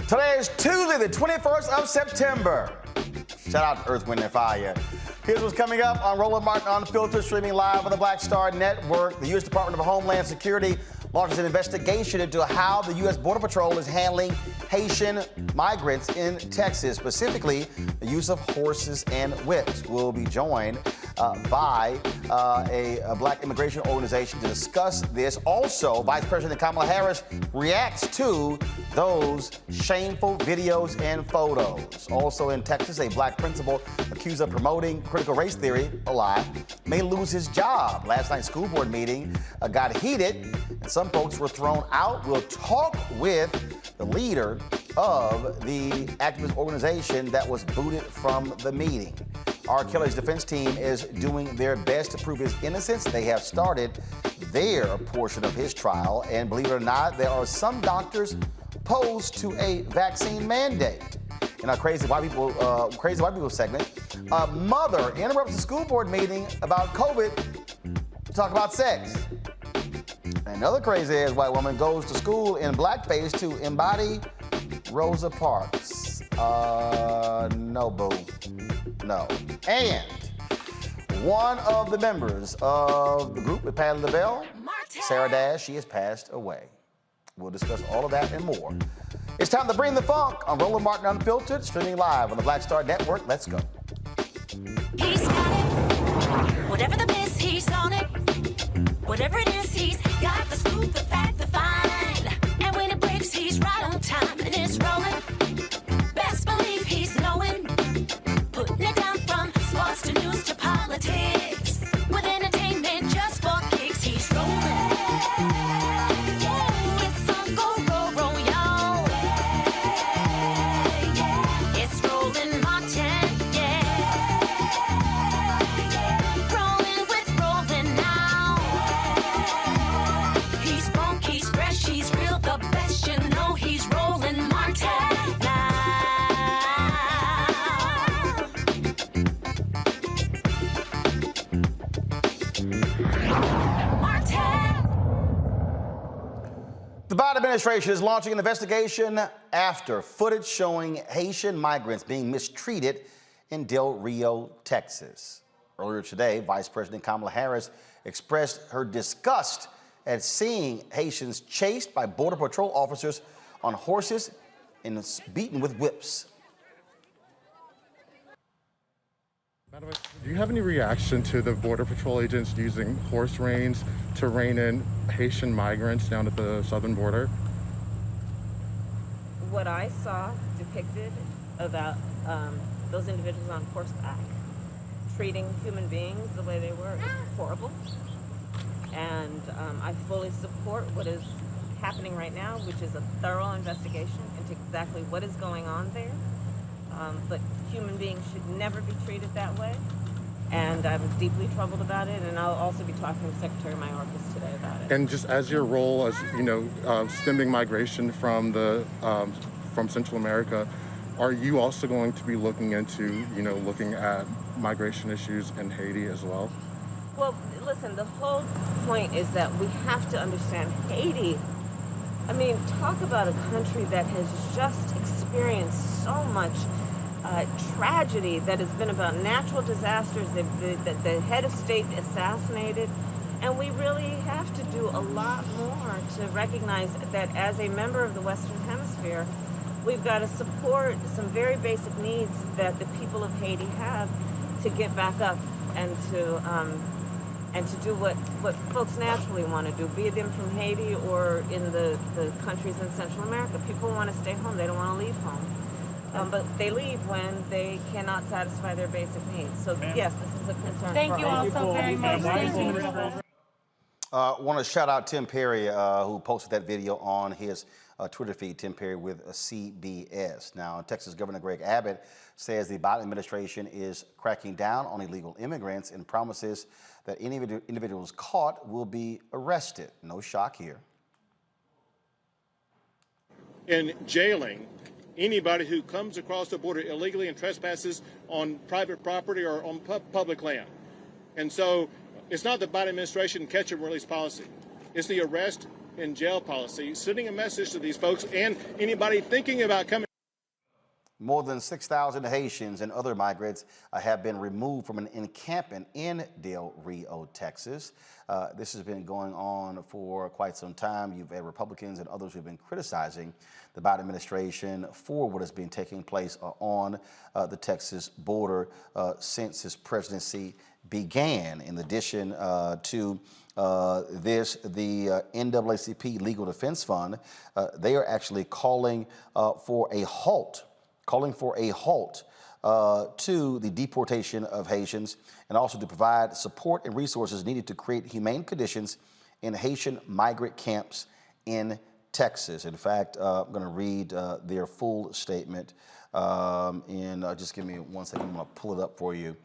Today is Tuesday, the 21st of September. Shout out to Earth, Wind, and Fire. Here's what's coming up on Roland Martin Unfiltered, streaming live on the Black Star Network. The U.S. Department of Homeland Security launches an investigation into how the U.S. Border Patrol is handling Haitian migrants in Texas, specifically the use of horses and whips. We'll be joined by a black immigration organization to discuss this. Also, Vice President Kamala Harris reacts to those shameful videos and photos. Also in Texas, a black principal accused of promoting critical race theory, a lie, may lose his job. Last night's school board meeting got heated and some folks were thrown out. We'll talk with the leader of the activist organization that was booted from the meeting. R. Kelly's defense team is doing their best to prove his innocence. They have started their portion of his trial, and believe it or not, there are some doctors opposed to a vaccine mandate. In our crazy white people segment, a mother interrupts the school board meeting about COVID to talk about sex. Another crazy-ass white woman goes to school in blackface to embody Rosa Parks. No, boo. No. And one of the members of the group with Patti LaBelle, Sarah Dash, she has passed away. We'll discuss all of that and more. It's time to bring the funk on Roland Martin Unfiltered, streaming live on the Black Star Network. Let's go. He's got it. Whatever the miss, he's on it. Whatever it is, he's got the scoop, the fact, the find. And when it breaks, he's right on time and it's rolling. Best believe he's knowing. Putting it down from sports to news to politics. With entertainment just for kicks, he's rolling. It's on go, roll, y'all. It's Roland Martin, yeah. Rolling with Roland now. He's funk, he's fresh, he's real, the best, you know he's Roland Martin now. The Biden administration is launching an investigation after footage showing Haitian migrants being mistreated in Del Rio, Texas. Earlier today, Vice President Kamala Harris expressed her disgust at seeing Haitians chased by Border Patrol officers on horses and beaten with whips. Madam, do you have any reaction to the Border Patrol agents using horse reins to rein in Haitian migrants down at the southern border? What I saw depicted about those individuals on horseback treating human beings the way they were is horrible. And I fully support what is happening right now, which is a thorough investigation into exactly what is going on there. But human beings should never be treated that way. And I'm deeply troubled about it, and I'll also be talking to Secretary Mayorkas today about it. And just as your role as, stemming migration from Central America, Are you also going to be looking into, looking at migration issues in Haiti as well? Well, listen, the whole point is that we have to understand Haiti. I mean, talk about a country that has just experienced so much tragedy, that has been about natural disasters, the head of state assassinated. And we really have to do a lot more to recognize that as a member of the Western Hemisphere, we've got to support some very basic needs that the people of Haiti have to get back up and to do what folks naturally want to do, be them from Haiti or in the countries in Central America. People want to stay home. They don't want to leave home. But they leave when they cannot satisfy their basic needs. So, yes, this is a concern. Thank you all so very much. Thank you. Want to shout out Tim Perry, who posted that video on his Twitter feed, Tim Perry with CBS. Now, Texas Governor Greg Abbott says the Biden administration is cracking down on illegal immigrants and promises that any individuals caught will be arrested. No shock here. In jailing anybody who comes across the border illegally and trespasses on private property or on public land. And so it's not the Biden administration catch and release policy. It's the arrest and jail policy, sending a message to these folks and anybody thinking about coming. More than 6,000 Haitians and other migrants have been removed from an encampment in Del Rio, Texas. This has been going on for quite some time. You've had Republicans and others who've been criticizing the Biden administration for what has been taking place on the Texas border since his presidency began. In addition to this, the NAACP Legal Defense Fund, they are actually calling for a halt to the deportation of Haitians, and also to provide support and resources needed to create humane conditions in Haitian migrant camps in Texas. In fact, I'm going to read their full statement, and just give me 1 second. I'm going to pull it up for you.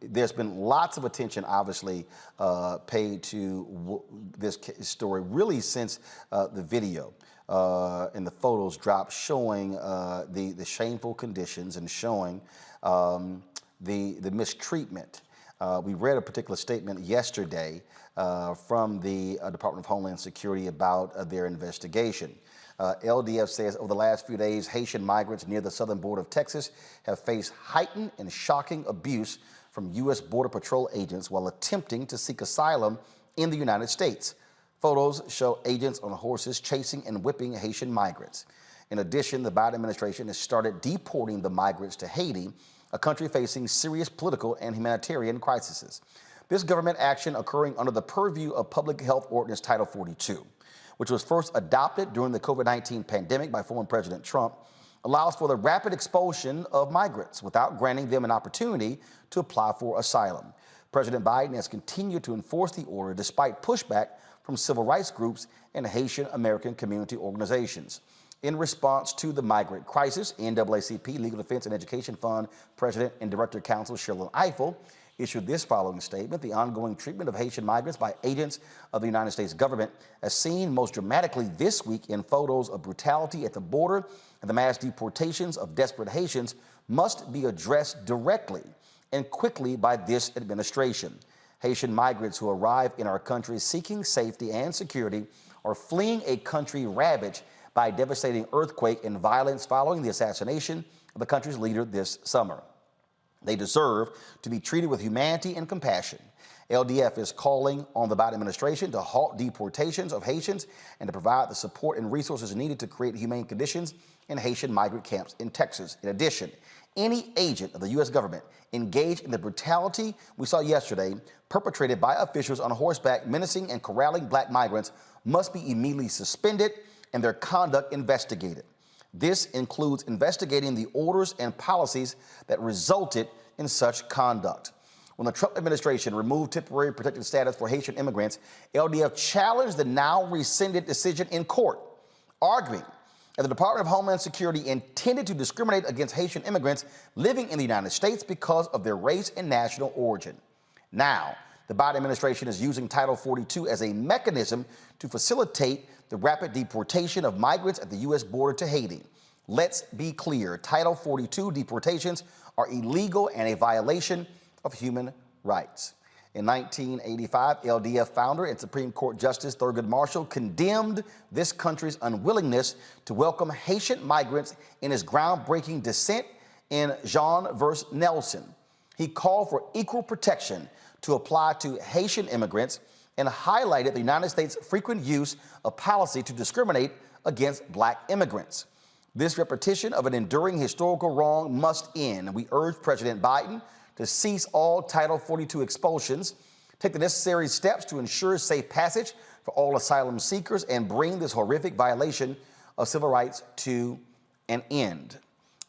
There's been lots of attention, obviously, paid to this story really since the video and the photos dropped showing the shameful conditions and showing the mistreatment. We read a particular statement yesterday from the Department of Homeland Security about their investigation. LDF says over the last few days, Haitian migrants near the southern border of Texas have faced heightened and shocking abuse from U.S. Border Patrol agents while attempting to seek asylum in the United States. Photos show agents on horses chasing and whipping Haitian migrants. In addition, the Biden administration has started deporting the migrants to Haiti, a country facing serious political and humanitarian crises. This government action, occurring under the purview of Public Health Ordinance Title 42, which was first adopted during the COVID-19 pandemic by former President Trump, allows for the rapid expulsion of migrants without granting them an opportunity to apply for asylum. President Biden has continued to enforce the order despite pushback from civil rights groups and Haitian American community organizations. In response to the migrant crisis, NAACP Legal Defense and Education Fund President and Director Counsel Sherlyn Ifill issued this following statement: the ongoing treatment of Haitian migrants by agents of the United States government, as seen most dramatically this week in photos of brutality at the border and the mass deportations of desperate Haitians, must be addressed directly and quickly by this administration. Haitian migrants who arrive in our country seeking safety and security are fleeing a country ravaged by a devastating earthquake and violence following the assassination of the country's leader this summer. They deserve to be treated with humanity and compassion. LDF is calling on the Biden administration to halt deportations of Haitians and to provide the support and resources needed to create humane conditions in Haitian migrant camps in Texas. In addition, any agent of the U.S. government engaged in the brutality we saw yesterday, perpetrated by officials on horseback menacing and corralling black migrants, must be immediately suspended and their conduct investigated. This includes investigating the orders and policies that resulted in such conduct. When the Trump administration removed temporary protected status for Haitian immigrants, LDF challenged the now rescinded decision in court, arguing that the Department of Homeland Security intended to discriminate against Haitian immigrants living in the United States because of their race and national origin. Now, the Biden administration is using Title 42 as a mechanism to facilitate the rapid deportation of migrants at the U.S. border to Haiti. Let's be clear. Title 42 deportations are illegal and a violation of human rights. In 1985, LDF founder and Supreme Court Justice Thurgood Marshall condemned this country's unwillingness to welcome Haitian migrants in his groundbreaking dissent in Jean versus Nelson. He called for equal protection to apply to Haitian immigrants and highlighted the United States' frequent use of policy to discriminate against black immigrants. This repetition of an enduring historical wrong must end, and we urge President Biden to cease all Title 42 expulsions, take the necessary steps to ensure safe passage for all asylum seekers, and bring this horrific violation of civil rights to an end.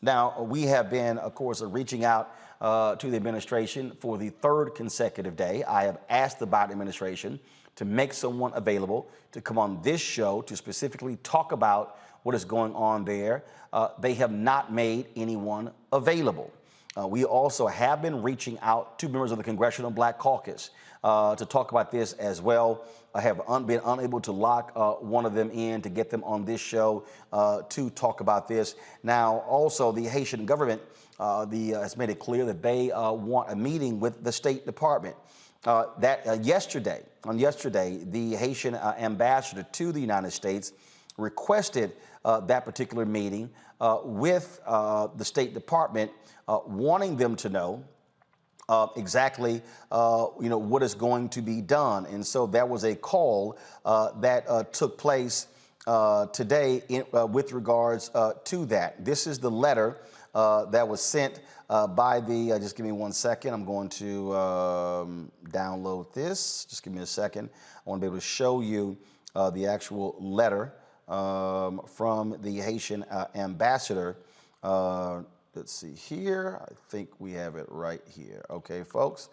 Now, we have been, of course, reaching out to the administration for the third consecutive day. I have asked the Biden administration to make someone available to come on this show to specifically talk about what is going on there. They have not made anyone available. We also have been reaching out to members of the Congressional Black Caucus to talk about this as well. I have been unable to lock one of them in to get them on this show to talk about this. Now, also, the Haitian government has made it clear that they want a meeting with the State Department. Yesterday, the Haitian ambassador to the United States requested that particular meeting with the State Department, wanting them to know exactly what is going to be done. And so there was a call that took place today with regards to that. This is the letter that was sent by the, just give me 1 second. I'm going to download this. Just give me a second. I want to be able to show you the actual letter from the Haitian ambassador. Let's see here. I think we have it right here. Okay, folks.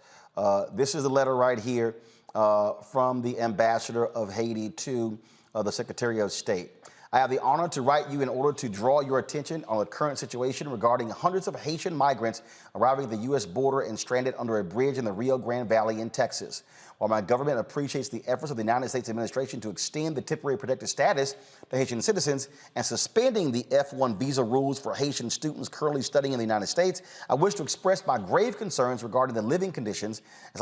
This is the letter right here from the ambassador of Haiti to the Secretary of State. I have the honor to write you in order to draw your attention on the current situation regarding hundreds of Haitian migrants arriving at the U.S. border and stranded under a bridge in the Rio Grande Valley in Texas. While my government appreciates the efforts of the United States administration to extend the temporary protected status to Haitian citizens and suspending the F-1 visa rules for Haitian students currently studying in the United States, I wish to express my grave concerns regarding the living conditions as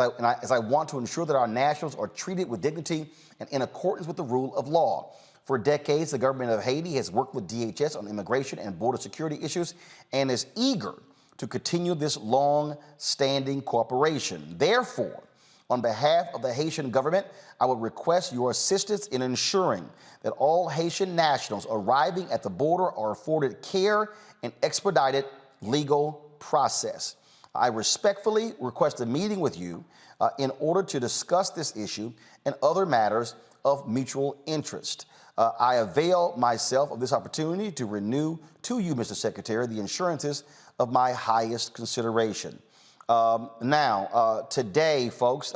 I want to ensure that our nationals are treated with dignity and in accordance with the rule of law. For decades, the government of Haiti has worked with DHS on immigration and border security issues and is eager to continue this long-standing cooperation. Therefore, on behalf of the Haitian government, I would request your assistance in ensuring that all Haitian nationals arriving at the border are afforded care and expedited legal process. I respectfully request a meeting with you in order to discuss this issue and other matters of mutual interest. I avail myself of this opportunity to renew to you, Mr. Secretary, the assurances of my highest consideration. Today, folks,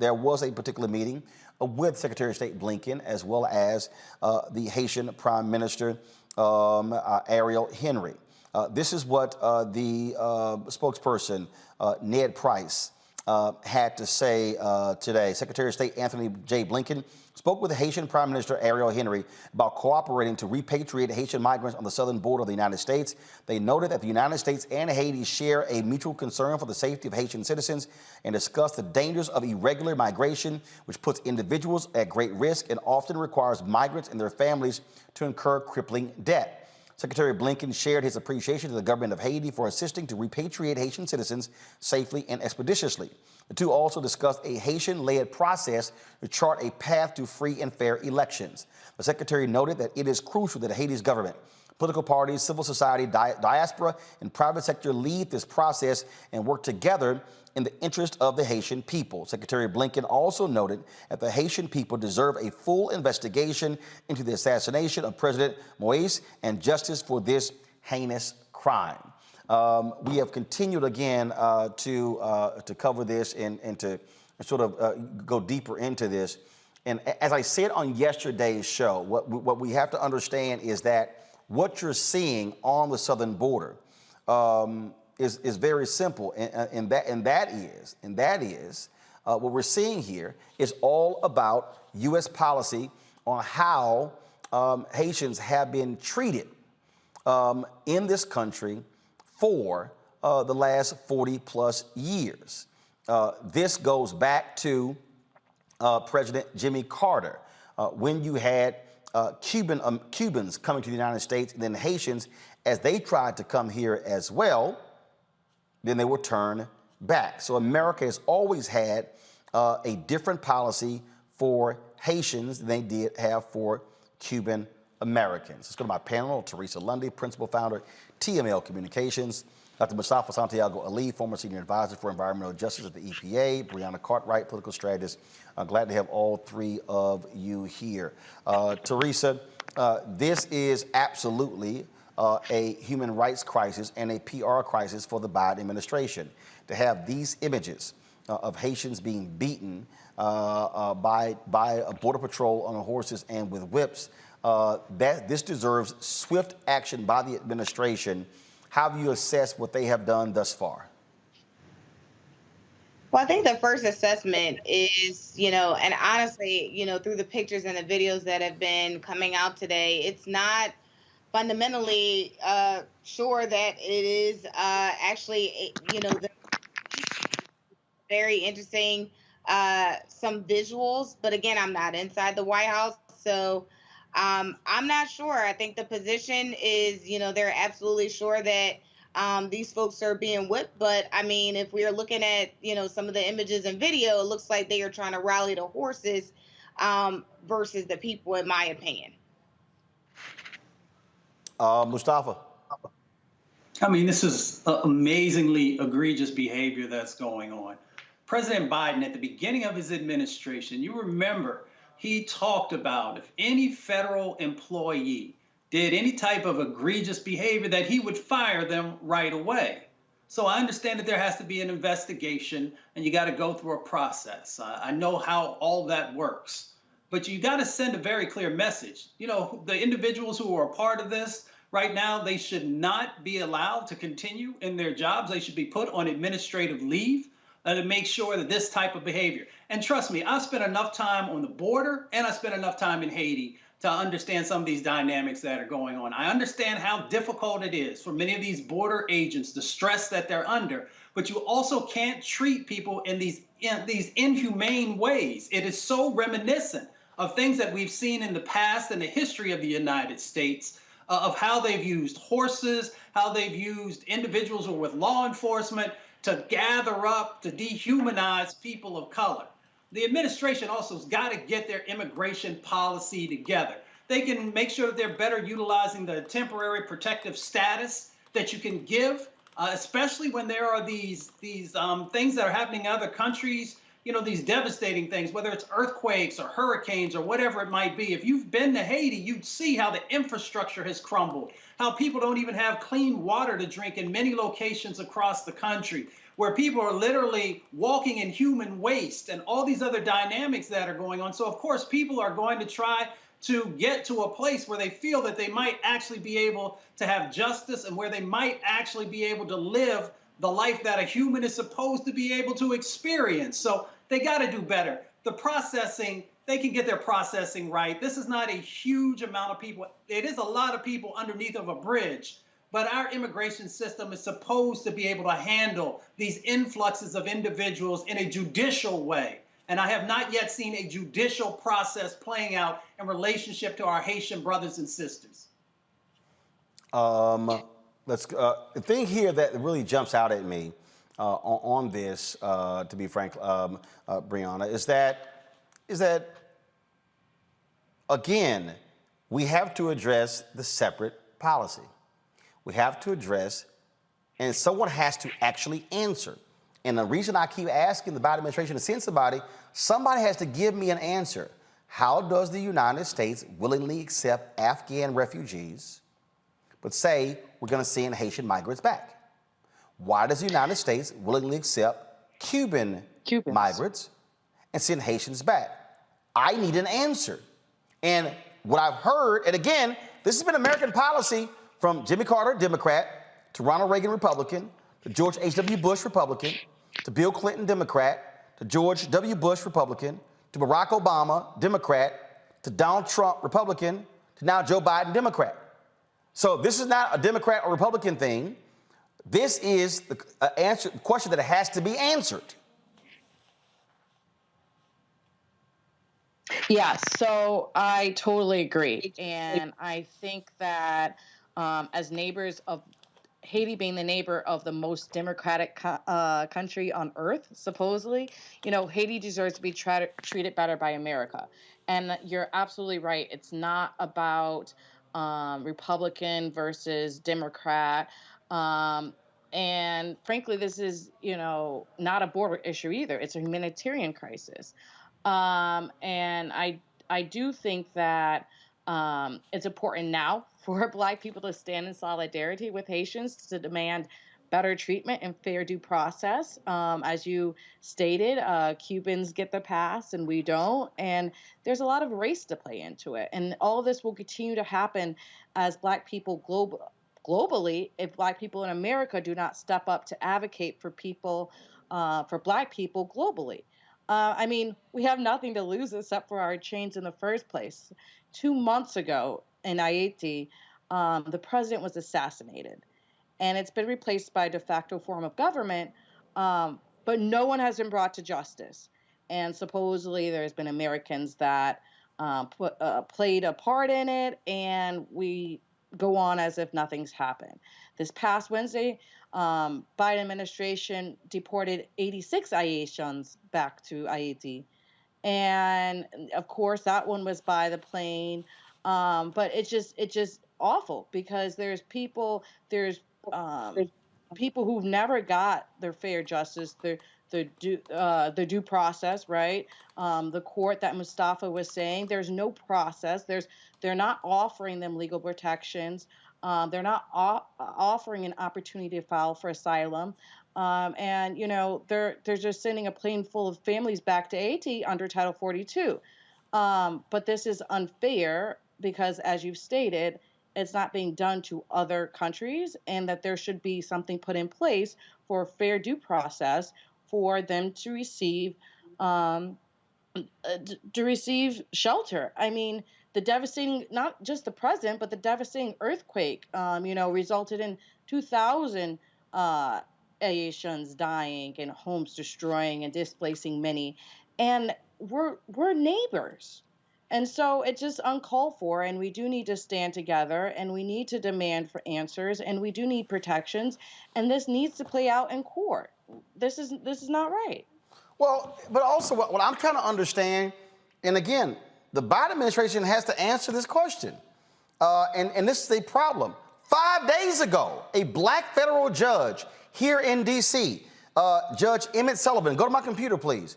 there was a particular meeting with Secretary of State Blinken as well as the Haitian Prime Minister, Ariel Henry. This is what the spokesperson, Ned Price, had to say today. Secretary of State Anthony J. Blinken spoke with the Haitian Prime Minister Ariel Henry about cooperating to repatriate Haitian migrants on the southern border of the United States. They noted that the United States and Haiti share a mutual concern for the safety of Haitian citizens and discussed the dangers of irregular migration, which puts individuals at great risk and often requires migrants and their families to incur crippling debt. Secretary Blinken shared his appreciation to the government of Haiti for assisting to repatriate Haitian citizens safely and expeditiously. The two also discussed a Haitian-led process to chart a path to free and fair elections. The secretary noted that it is crucial that Haiti's government, political parties, civil society, diaspora, and private sector lead this process and work together in the interest of the Haitian people. Secretary Blinken also noted that the Haitian people deserve a full investigation into the assassination of President Moïse and justice for this heinous crime. We have continued again to cover this and to sort of go deeper into this. And as I said on yesterday's show, what we have to understand is that what you're seeing on the southern border is very simple, and that is what we're seeing here is all about U.S. policy on how Haitians have been treated in this country for the last 40 plus years. This goes back to President Jimmy Carter, when you had Cubans coming to the United States, and then Haitians, as they tried to come here as well, then they were turned back. So America has always had a different policy for Haitians than they did have for Cuban Americans. Let's go to my panel. Teresa Lundy, principal founder, TML Communications. Dr. Mustafa Santiago Ali, former senior advisor for environmental justice at the EPA. Brianna Cartwright, political strategist. Glad to have all three of you here. Teresa, this is absolutely a human rights crisis and a PR crisis for the Biden administration. To have these images of Haitians being beaten by a border patrol on horses and with whips, this deserves swift action by the administration. How have you assessed what they have done thus far? Well, I think the first assessment is, and honestly, through the pictures and the videos that have been coming out today, it's not fundamentally sure that it is actually, very interesting, some visuals. But again, I'm not inside the White House, so I'm not sure. I think the position is, they're absolutely sure that these folks are being whipped. But I mean, if we are looking at, some of the images and video, it looks like they are trying to rally the horses versus the people, in my opinion. Mustafa. I mean, this is amazingly egregious behavior that's going on. President Biden, at the beginning of his administration, you remember, he talked about if any federal employee did any type of egregious behavior, that he would fire them right away. So I understand that there has to be an investigation and you got to go through a process. I know how all that works, but you got to send a very clear message. The individuals who are a part of this right now, they should not be allowed to continue in their jobs. They should be put on administrative leave to make sure that this type of behavior. And trust me, I spent enough time on the border and I spent enough time in Haiti to understand some of these dynamics that are going on. I understand how difficult it is for many of these border agents, the stress that they're under, but you also can't treat people in these inhumane ways. It is so reminiscent of things that we've seen in the past in the history of the United States, of how they've used horses, how they've used individuals who are with law enforcement to gather up, to dehumanize people of color. The administration also has got to get their immigration policy together. They can make sure that they're better utilizing the temporary protective status that you can give, especially when there are these things that are happening in other countries, these devastating things, whether it's earthquakes or hurricanes or whatever it might be. If you've been to Haiti, you'd see how the infrastructure has crumbled, how people don't even have clean water to drink in many locations across the country, where people are literally walking in human waste and all these other dynamics that are going on. So, of course, people are going to try to get to a place where they feel that they might actually be able to have justice and where they might actually be able to live the life that a human is supposed to be able to experience. So they got to do better. The processing, they can get their processing right. This is not a huge amount of people. It is a lot of people underneath of a bridge. But our immigration system is supposed to be able to handle these influxes of individuals in a judicial way. And I have not yet seen a judicial process playing out in relationship to our Haitian brothers and sisters. The thing here that really jumps out at me on this, to be frank, Brianna, is that, again, we have to address the separate policy. We have to address, and someone has to actually answer. And the reason I keep asking the Biden administration to send somebody has to give me an answer. How does the United States willingly accept Afghan refugees, but say we're going to send Haitian migrants back? Why does the United States willingly accept Cubans migrants and send Haitians back? I need an answer. And what I've heard, and again, this has been American policy from Jimmy Carter, Democrat, to Ronald Reagan, Republican, to George H.W. Bush, Republican, to Bill Clinton, Democrat, to George W. Bush, Republican, to Barack Obama, Democrat, to Donald Trump, Republican, to now Joe Biden, Democrat. So this is not a Democrat or Republican thing. This is the question that has to be answered. Yeah, so I totally agree. And I think that as neighbors of Haiti being the neighbor of the most democratic country on earth, supposedly, Haiti deserves to be treated better by America. And you're absolutely right. It's not about Republican versus Democrat. And frankly, this is, not a border issue either. It's a humanitarian crisis. And I do think that it's important now for Black people to stand in solidarity with Haitians to demand better treatment and fair due process. As you stated, Cubans get the pass and we don't. And there's a lot of race to play into it. And all of this will continue to happen as Black people globally, if Black people in America do not step up to advocate for people, for Black people globally. I mean, we have nothing to lose except for our chains in the first place. 2 months ago in Haiti, the president was assassinated, and it's been replaced by a de facto form of government, but no one has been brought to justice. And supposedly there's been Americans that played a part in it, and we go on as if nothing's happened. This past Wednesday, Biden administration deported 86 Haitians back to Haiti. And of course, that one was by the plane. But it's just awful because there's people who've never got their fair justice, the due process, right? The court that Mustafa was saying, there's no process. They're not offering them legal protections. They're not offering an opportunity to file for asylum. And they're just sending a plane full of families back to Haiti under Title 42. But this is unfair because, as you've stated, it's not being done to other countries, and that there should be something put in place for a fair due process for them to receive shelter. I mean, the devastating, not just the president, but the devastating earthquake, resulted in 2,000 Haitians dying and homes destroying and displacing many. And we're neighbors. And so it's just uncalled for, and we do need to stand together, and we need to demand for answers, and we do need protections, and this needs to play out in court. This is not right. Well, but also what I'm trying to understand, and again, the Biden administration has to answer this question, and this is a problem. 5 days ago, a Black federal judge here in D.C., Judge Emmett Sullivan, go to my computer, please.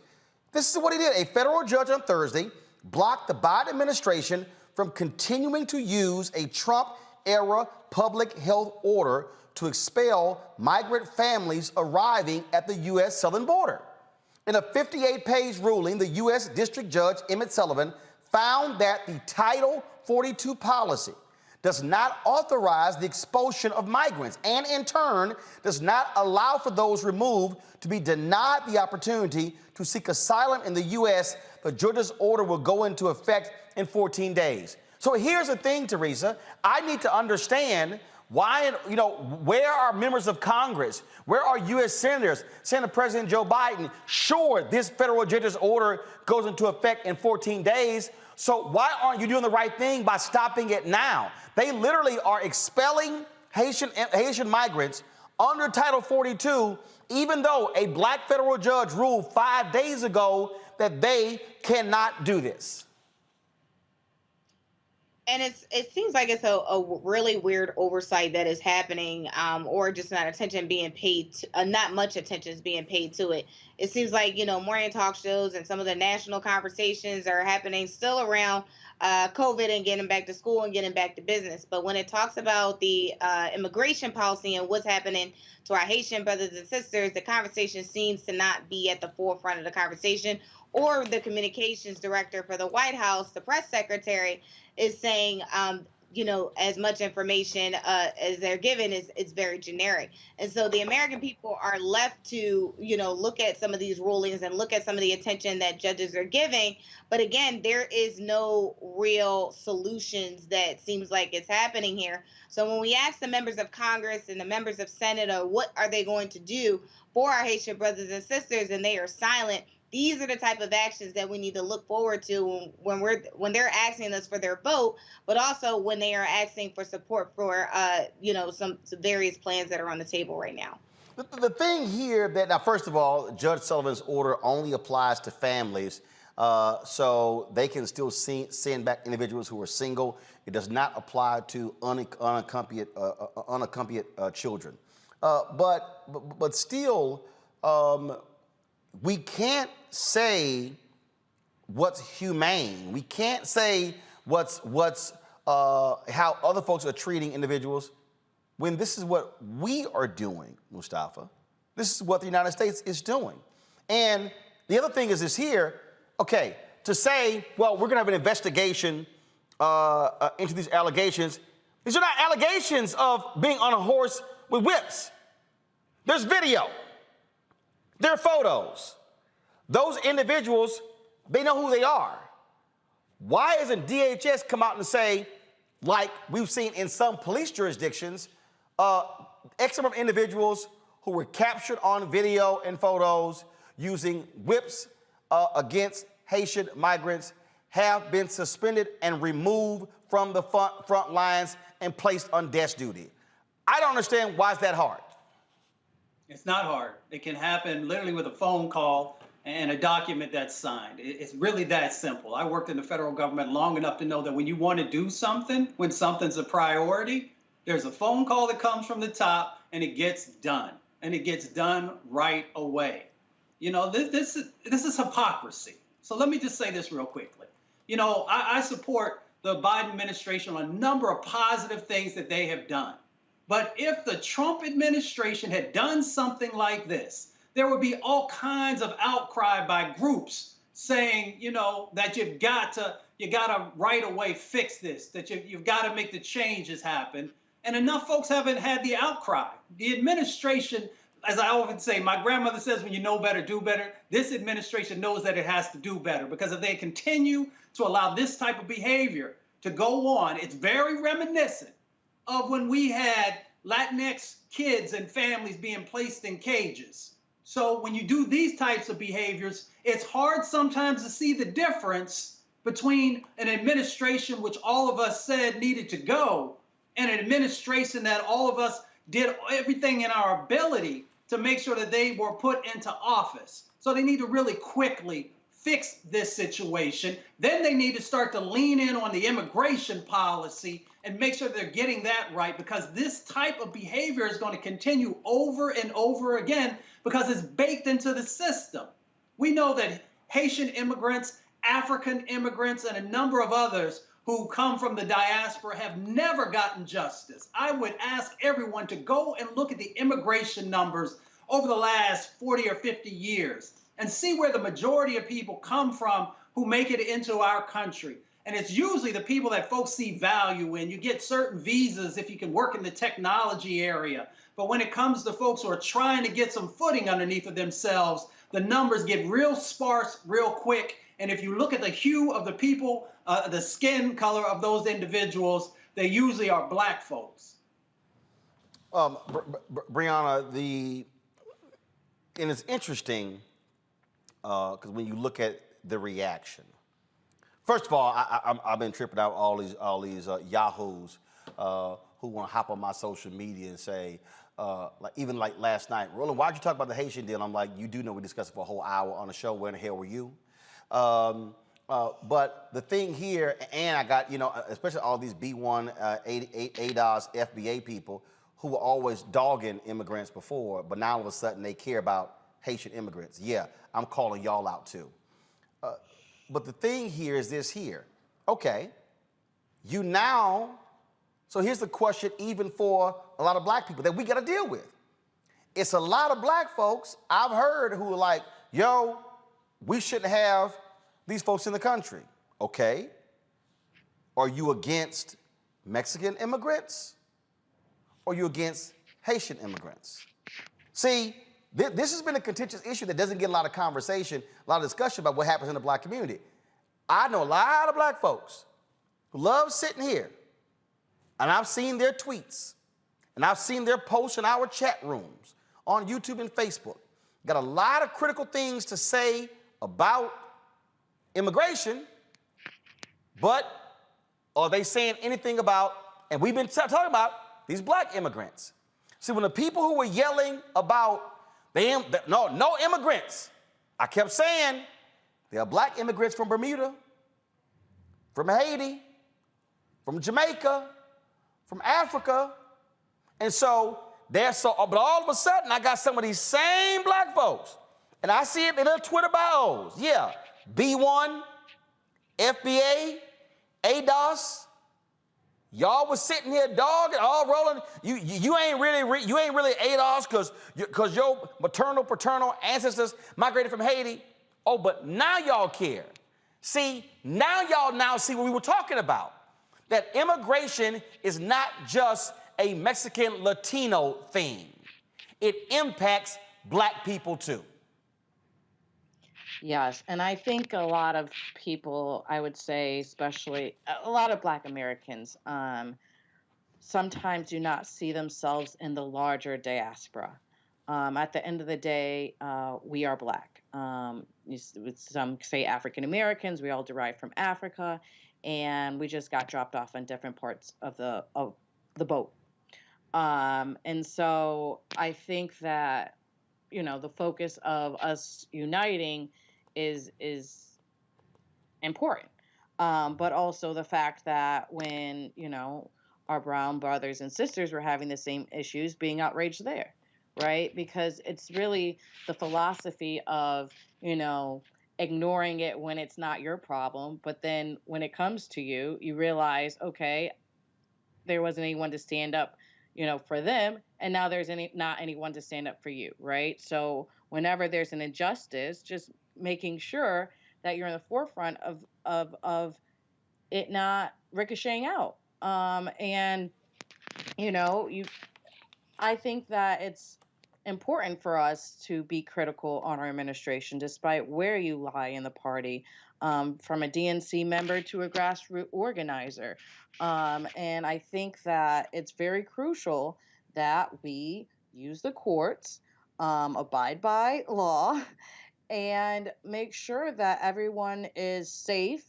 This is what he did. A federal judge on Thursday blocked the Biden administration from continuing to use a Trump-era public health order to expel migrant families arriving at the U.S. southern border. In a 58-page ruling, the U.S. District Judge Emmett Sullivan found that the Title 42 policy does not authorize the expulsion of migrants and, in turn, does not allow for those removed to be denied the opportunity to seek asylum in the U.S. The judge's order will go into effect in 14 days. So here's the thing, Teresa. I need to understand why, where are members of Congress? Where are U.S. senators saying to President Joe Biden, sure, this federal judge's order goes into effect in 14 days. So why aren't you doing the right thing by stopping it now? They literally are expelling Haitian migrants under Title 42, even though a Black federal judge ruled 5 days ago that they cannot do this. And it seems like it's a really weird oversight that is happening, or just not attention being paid, not much attention is being paid to it. It seems like, morning talk shows and some of the national conversations are happening still around COVID and getting back to school and getting back to business. But when it talks about the immigration policy and what's happening to our Haitian brothers and sisters, the conversation seems to not be at the forefront of the conversation. Or the communications director for the White House, the press secretary, is saying as much information as they're given is very generic. And so the American people are left to, look at some of these rulings and look at some of the attention that judges are giving. But again, there is no real solutions that seems like it's happening here. So when we ask the members of Congress and the members of Senate, what are they going to do for our Haitian brothers and sisters, and they are silent, these are the type of actions that we need to look forward to when they're asking us for their vote, but also when they are asking for support for some various plans that are on the table right now. The thing here that, now, first of all, Judge Sullivan's order only applies to families, so they can still send back individuals who are single. It does not apply to unaccompanied children. But still, we can't say what's humane. We can't say how other folks are treating individuals when this is what we are doing, Mustafa. This is what the United States is doing. And the other thing is this here, okay, to say, well, we're gonna have an investigation into these allegations. These are not allegations of being on a horse with whips. There's video. There are photos. Those individuals, they know who they are. Why isn't DHS come out and say, like we've seen in some police jurisdictions, X number of individuals who were captured on video and photos using whips against Haitian migrants have been suspended and removed from the front lines and placed on desk duty? I don't understand why it's that hard. It's not hard. It can happen literally with a phone call and a document that's signed. It's really that simple. I worked in the federal government long enough to know that when you want to do something, when something's a priority, there's a phone call that comes from the top and it gets done. And it gets done right away. This is hypocrisy. So let me just say this real quickly. I support the Biden administration on a number of positive things that they have done. But if the Trump administration had done something like this, there would be all kinds of outcry by groups saying, that you got to right away fix this, that you've got to make the changes happen. And enough folks haven't had the outcry. The administration, as I often say, my grandmother says, when you know better, do better. This administration knows that it has to do better, because if they continue to allow this type of behavior to go on, it's very reminiscent of when we had Latinx kids and families being placed in cages. So when you do these types of behaviors, it's hard sometimes to see the difference between an administration which all of us said needed to go and an administration that all of us did everything in our ability to make sure that they were put into office. So they need to really quickly fix this situation. Then they need to start to lean in on the immigration policy and make sure they're getting that right, because this type of behavior is going to continue over and over again because it's baked into the system. We know that Haitian immigrants, African immigrants, and a number of others who come from the diaspora have never gotten justice. I would ask everyone to go and look at the immigration numbers over the last 40 or 50 years and see where the majority of people come from who make it into our country. And it's usually the people that folks see value in. You get certain visas if you can work in the technology area. But when it comes to folks who are trying to get some footing underneath of themselves, the numbers get real sparse real quick. And if you look at the hue of the people, the skin color of those individuals, they usually are black folks. Brianna, and it's interesting because when you look at the reaction, first of all, I've been tripping out all these yahoos who want to hop on my social media and say, even like last night, Roland, why'd you talk about the Haitian deal? I'm like, you do know we discussed it for a whole hour on the show. Where in the hell were you? But the thing here, and I got, especially all these B1, ADOS, FBA people who were always dogging immigrants before, but now all of a sudden they care about Haitian immigrants. Yeah, I'm calling y'all out too. But the thing here is this here. Okay, so here's the question even for a lot of black people that we got to deal with. It's a lot of black folks I've heard who are like, yo, we shouldn't have these folks in the country. Okay, are you against Mexican immigrants or are you against Haitian immigrants? See, this has been a contentious issue that doesn't get a lot of conversation, a lot of discussion about what happens in the black community. I know a lot of black folks who love sitting here, and I've seen their tweets, and I've seen their posts in our chat rooms on YouTube and Facebook. Got a lot of critical things to say about immigration, but are they saying anything about, and we've been talking about these black immigrants. See, when the people who were yelling about no immigrants, I kept saying there are black immigrants from Bermuda, from Haiti, from Jamaica, from Africa, and but all of a sudden I got some of these same black folks, and I see it in their Twitter bios. Yeah, B1, FBA, ADOS. Y'all was sitting here, dog, all rolling. You ain't really ADOS because your maternal, paternal ancestors migrated from Haiti. Oh, but now y'all care. See, now y'all see what we were talking about. That immigration is not just a Mexican Latino thing. It impacts black people too. Yes, and I think a lot of people, I would say, especially a lot of Black Americans, sometimes do not see themselves in the larger diaspora. At the end of the day, we are Black. Some say African Americans. We all derive from Africa, and we just got dropped off on different parts of the boat. And so I think that, the focus of us uniting is important. But also the fact that when, our brown brothers and sisters were having the same issues, being outraged there, right? Because it's really the philosophy of, ignoring it when it's not your problem. But then when it comes to you, you realize, okay, there wasn't anyone to stand up, for them. And now there's not anyone to stand up for you, right? So whenever there's an injustice, just making sure that you're in the forefront of it not ricocheting out. I think that it's important for us to be critical on our administration, despite where you lie in the party, from a DNC member to a grassroots organizer. And I think that it's very crucial that we use the courts, abide by law, and make sure that everyone is safe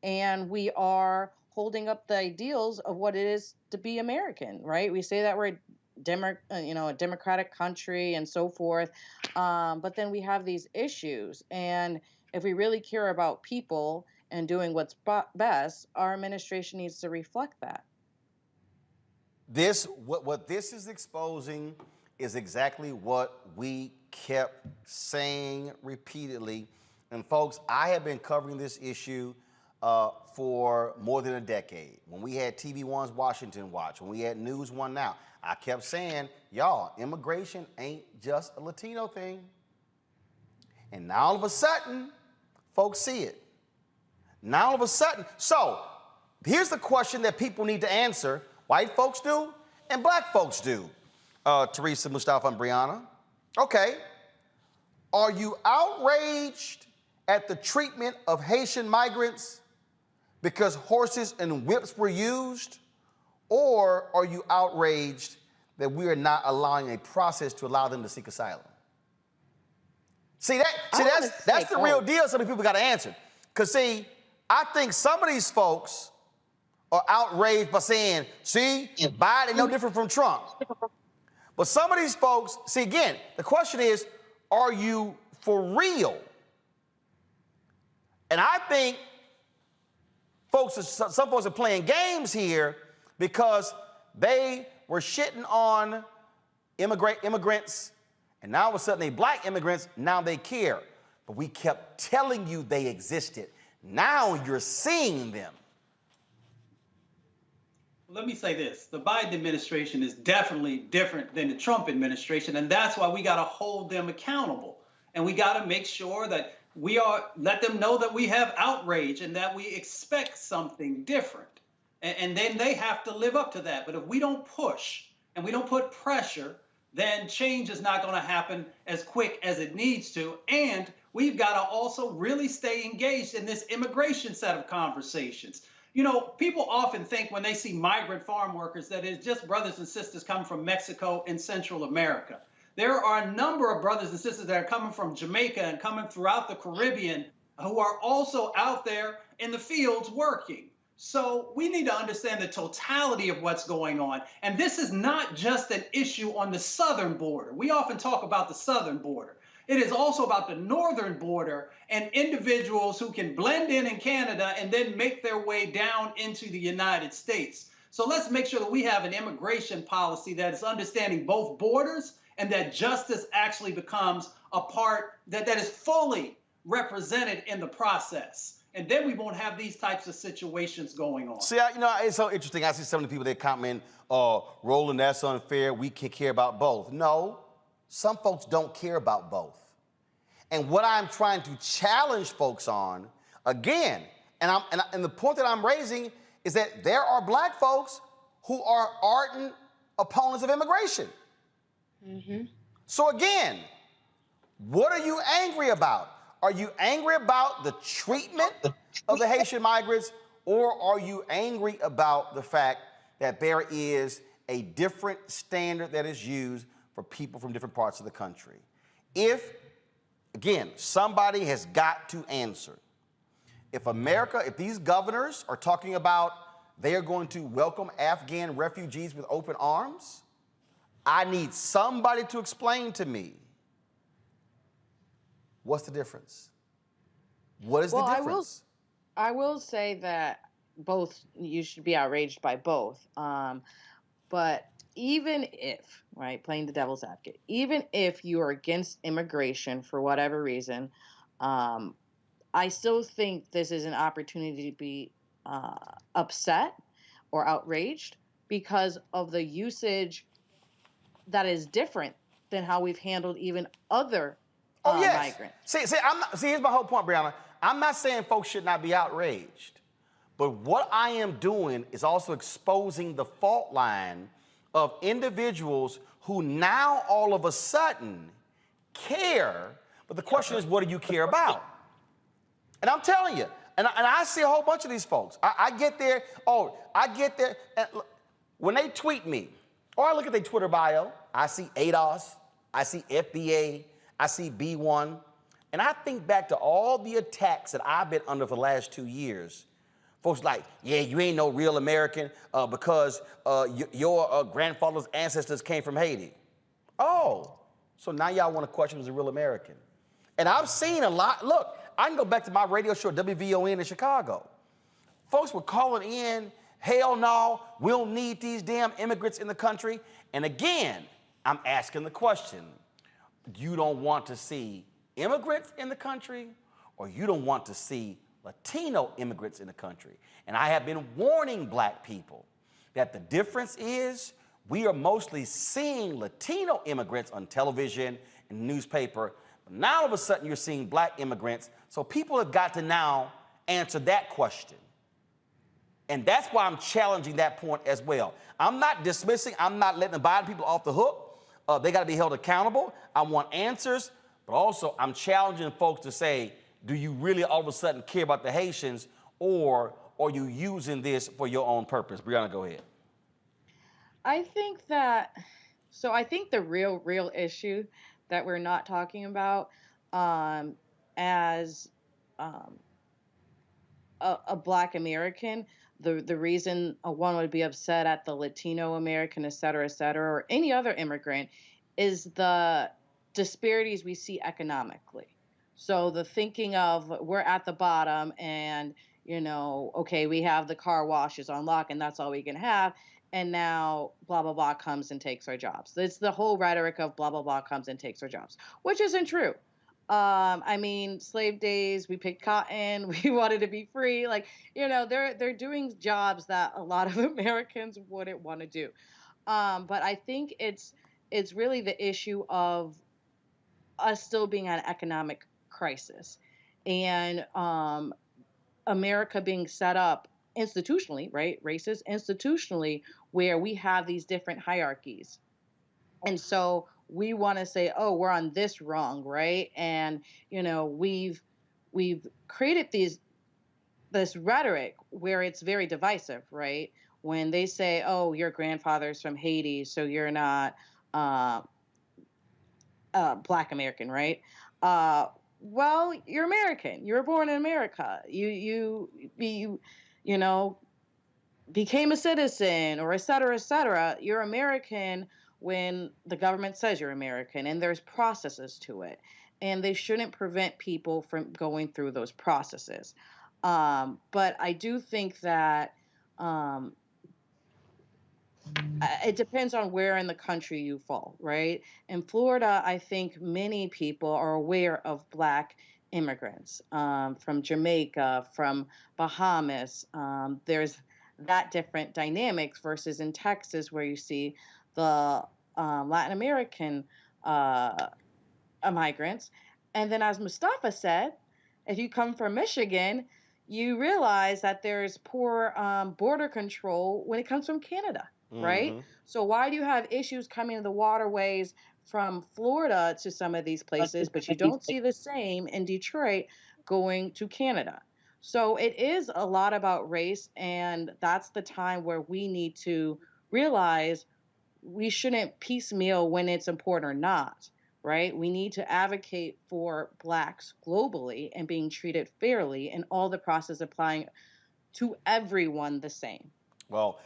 and we are holding up the ideals of what it is to be American, right? We say that we're a democratic country and so forth, but then we have these issues. And if we really care about people and doing what's best, our administration needs to reflect that. What this is exposing is exactly what we kept saying repeatedly. And folks, I have been covering this issue for more than a decade. When we had TV One's Washington Watch, when we had News One Now, I kept saying, y'all, immigration ain't just a Latino thing. And now all of a sudden, folks see it. Now all of a sudden, so here's the question that people need to answer. White folks do and black folks do. Teresa, Mustafa, and Brianna. Okay. Are you outraged at the treatment of Haitian migrants because horses and whips were used? Or are you outraged that we are not allowing a process to allow them to seek asylum? That's the real deal some of the people got to answer. Because, see, I think some of these folks are outraged by saying, see, Biden no different from Trump. But some of these folks, see, again, the question is, are you for real? And I think some folks are playing games here because they were shitting on immigrants, and now all of a sudden they black immigrants, now they care. But we kept telling you they existed. Now you're seeing them. Let me say this. The Biden administration is definitely different than the Trump administration, and that's why we got to hold them accountable. And we got to make sure that let them know that we have outrage and that we expect something different. And then they have to live up to that. But if we don't push and we don't put pressure, then change is not going to happen as quick as it needs to. And we've got to also really stay engaged in this immigration set of conversations. You know, people often think when they see migrant farm workers that it's just brothers and sisters coming from Mexico and Central America. There are a number of brothers and sisters that are coming from Jamaica and coming throughout the Caribbean who are also out there in the fields working. So we need to understand the totality of what's going on. And this is not just an issue on the southern border. We often talk about the southern border. It is also about the northern border and individuals who can blend in Canada and then make their way down into the United States. So let's make sure that we have an immigration policy that is understanding both borders and that justice actually becomes a part that is fully represented in the process. And then we won't have these types of situations going on. See, you know, it's so interesting. I see some of the people that comment, Roland, that's unfair. We can care about both. No, some folks don't care about both. And what I'm trying to challenge folks on, again, and the point that I'm raising is that there are black folks who are ardent opponents of immigration. Mm-hmm. So again, what are you angry about? Are you angry about the treatment of the Haitian migrants, or are you angry about the fact that there is a different standard that is used for people from different parts of the country? If, again, somebody has got to answer. If these governors are talking about they are going to welcome Afghan refugees with open arms, I need somebody to explain to me, what's the difference? What is the difference? I will say that both, you should be outraged by both. But even if, right, playing the devil's advocate, even if you are against immigration for whatever reason, I still think this is an opportunity to be upset or outraged because of the usage that is different than how we've handled even other migrants. See, here's my whole point, Brianna. I'm not saying folks should not be outraged, but what I am doing is also exposing the fault line of individuals who now all of a sudden care, but the question is, what do you care about? And I'm telling you, and I see a whole bunch of these folks. I get there, and when they tweet me, or I look at their Twitter bio, I see ADOS, I see FBA, I see B1, and I think back to all the attacks that I've been under for the last 2 years. Folks like, yeah, you ain't no real American because your grandfather's ancestors came from Haiti. Oh, so now y'all want to question who's a real American. And I've seen a lot. Look, I can go back to my radio show, WVON in Chicago. Folks were calling in, hell no, we don't need these damn immigrants in the country. And again, I'm asking the question, you don't want to see immigrants in the country, or you don't want to see Latino immigrants in the country? And I have been warning black people that the difference is we are mostly seeing Latino immigrants on television and newspaper. But now all of a sudden you're seeing black immigrants. So people have got to now answer that question. And that's why I'm challenging that point as well. I'm not dismissing, I'm not letting the Biden people off the hook. They got to be held accountable. I want answers, but also I'm challenging folks to say, do you really all of a sudden care about the Haitians, or are you using this for your own purpose? Brianna, go ahead. I think the real issue that we're not talking about as a Black American, the reason one would be upset at the Latino American, et cetera, or any other immigrant, is the disparities we see economically. So the thinking of we're at the bottom and, okay, we have the car washes on lock and that's all we can have. And now blah, blah, blah comes and takes our jobs. It's the whole rhetoric of blah, blah, blah comes and takes our jobs, which isn't true. Slave days, we picked cotton, we wanted to be free. They're doing jobs that a lot of Americans wouldn't want to do. But I think it's really the issue of us still being an economic crisis and America being set up institutionally, right? Racist institutionally, where we have these different hierarchies. And so we want to say, oh, we're on this wrong, right? And, you know, we've created this rhetoric where it's very divisive, right? When they say, oh, your grandfather's from Haiti, so you're not Black American, right? Well, you're American. You were born in America. You know, became a citizen, or et cetera, et cetera. You're American when the government says you're American, and there's processes to it. And they shouldn't prevent people from going through those processes. But I do think that it depends on where in the country you fall, right? In Florida, I think many people are aware of Black immigrants from Jamaica, from Bahamas. There's that different dynamics versus in Texas, where you see the Latin American migrants. And then, as Mustafa said, if you come from Michigan, you realize that there's poor border control when it comes from Canada, right? So why do you have issues coming to the waterways from Florida to some of these places, but you don't see the same in Detroit going to Canada? So it is a lot about race, and that's the time where we need to realize we shouldn't piecemeal when it's important or not, right? We need to advocate for Blacks globally and being treated fairly, and all the process applying to everyone the same. Well,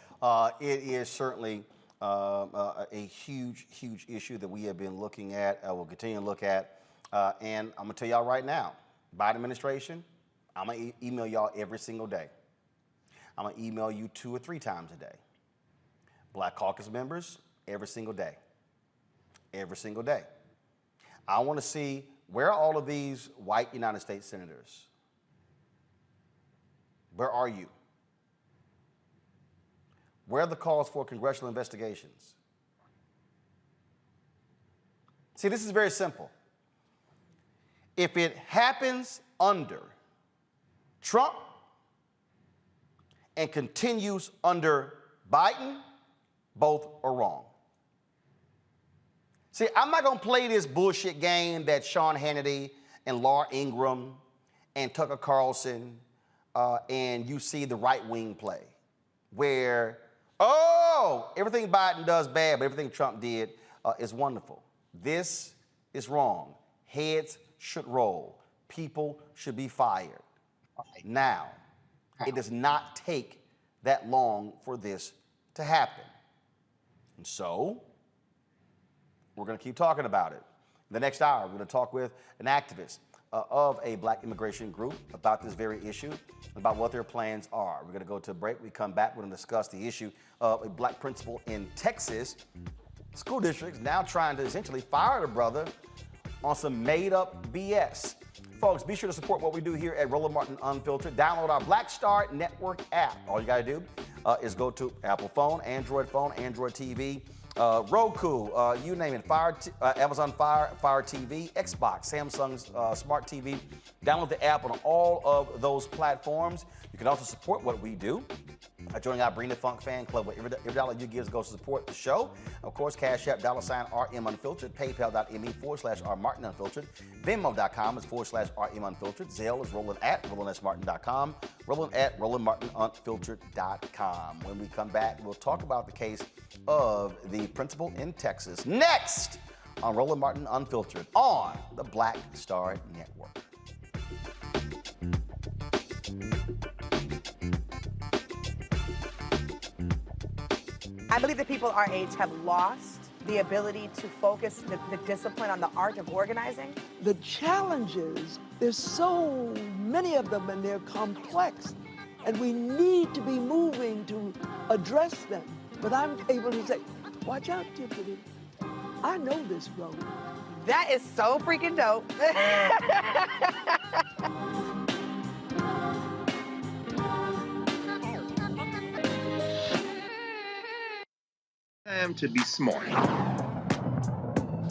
it is certainly a huge, huge issue that we have been looking at, we'll continue to look at. And I'm going to tell y'all right now, Biden administration, I'm going to email y'all every single day. I'm going to email you 2 or 3 times a day. Black Caucus members, every single day. Every single day. I want to see, where are all of these white United States senators? Where are you? Where are the calls for congressional investigations? See, this is very simple. If it happens under Trump and continues under Biden, both are wrong. See, I'm not going to play this bullshit game that Sean Hannity and Laura Ingraham and Tucker Carlson and you see the right wing play, where, oh, everything Biden does bad, but everything Trump did is wonderful. This is wrong. Heads should roll. People should be fired. Now, it does not take that long for this to happen. And so, we're going to keep talking about it. In the next hour, we're going to talk with an activist of a Black immigration group about this very issue, about what their plans are. We're going to go to a break. We come back, we're going to discuss the issue of a Black principal in Texas. School districts now trying to essentially fire the brother on some made-up BS. Folks, be sure to support what we do here at Roland Martin Unfiltered. Download our Black Star Network app. All you got to do is go to Apple phone, Android TV, Roku, you name it, Amazon Fire TV, Xbox, Samsung's Smart TV. Download the app on all of those platforms. You can also support what we do by joining our Bring the Funk fan club, where every dollar you give goes to support the show. Of course, Cash App, $RM Unfiltered, PayPal.me/R Martin Unfiltered, Venmo.com /RM Unfiltered, Zelle is Roland@RolandSMartin.com, Roland@RolandMartinUnfiltered.com. When we come back, we'll talk about the case of the principal in Texas. Next on Roland Martin Unfiltered on the Black Star Network. I believe that people our age have lost the ability to focus the discipline on the art of organizing. The challenges, there's so many of them and they're complex, and we need to be moving to address them. But I'm able to say, watch out, Tiffany. I know this road. That is so freaking dope. Time to be smart.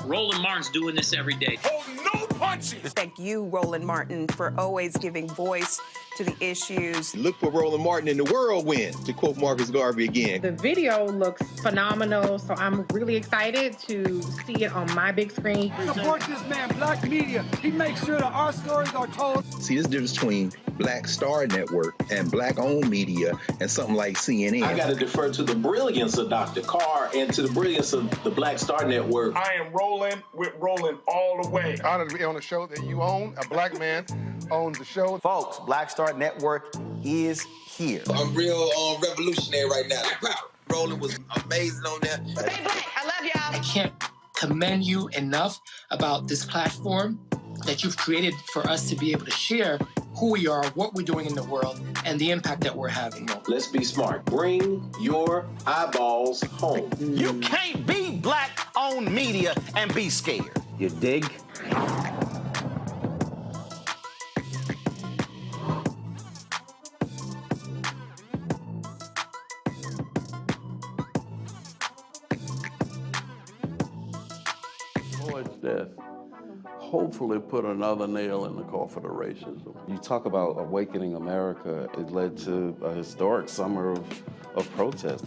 Roland Martin's doing this every day. Oh, no punches! Thank you, Roland Martin, for always giving voice to the issues. Look for Roland Martin in the whirlwind, to quote Marcus Garvey again. The video looks phenomenal, so I'm really excited to see it on my big screen. Support this man, Black Media. He makes sure that our stories are told. See, this difference between Black Star Network and Black-owned media and something like CNN. I got to defer to the brilliance of Dr. Carr and to the brilliance of the Black Star Network. I am rolling with Roland all the way. Honored to be on a show that you own. A Black man owns the show. Folks, Black Star Network is here. I'm real revolutionary right now. Roland was amazing on there. Stay Black. I love y'all. I can't commend you enough about this platform that you've created for us to be able to share who we are, what we're doing in the world, and the impact that we're having. Let's be smart. Bring your eyeballs home. You can't be Black-owned media and be scared. You dig? Floyd's death hopefully put another nail in the coffin of racism. You talk about awakening America. It led to a historic summer of protest.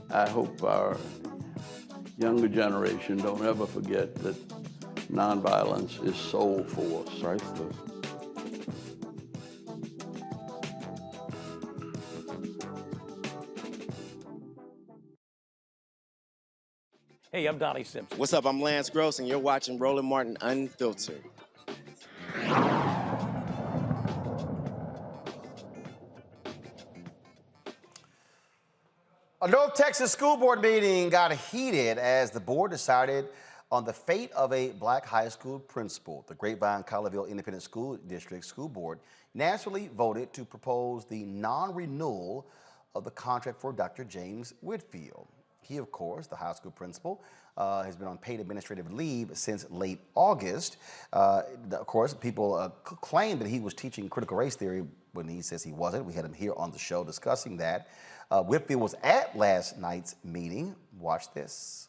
I hope our younger generation don't ever forget that nonviolence is soul force. Priceless. Hey, I'm Donnie Simpson. What's up? I'm Lance Gross, and you're watching Roland Martin Unfiltered. A North Texas school board meeting got heated as the board decided on the fate of a Black high school principal. The Grapevine-Colleyville Independent School District School Board naturally voted to propose the non-renewal of the contract for Dr. James Whitfield. He, of course, the high school principal, has been on paid administrative leave since late August. Of course, people claim that he was teaching critical race theory when he says he wasn't. We had him here on the show discussing that. Whitfield was at last night's meeting. Watch this.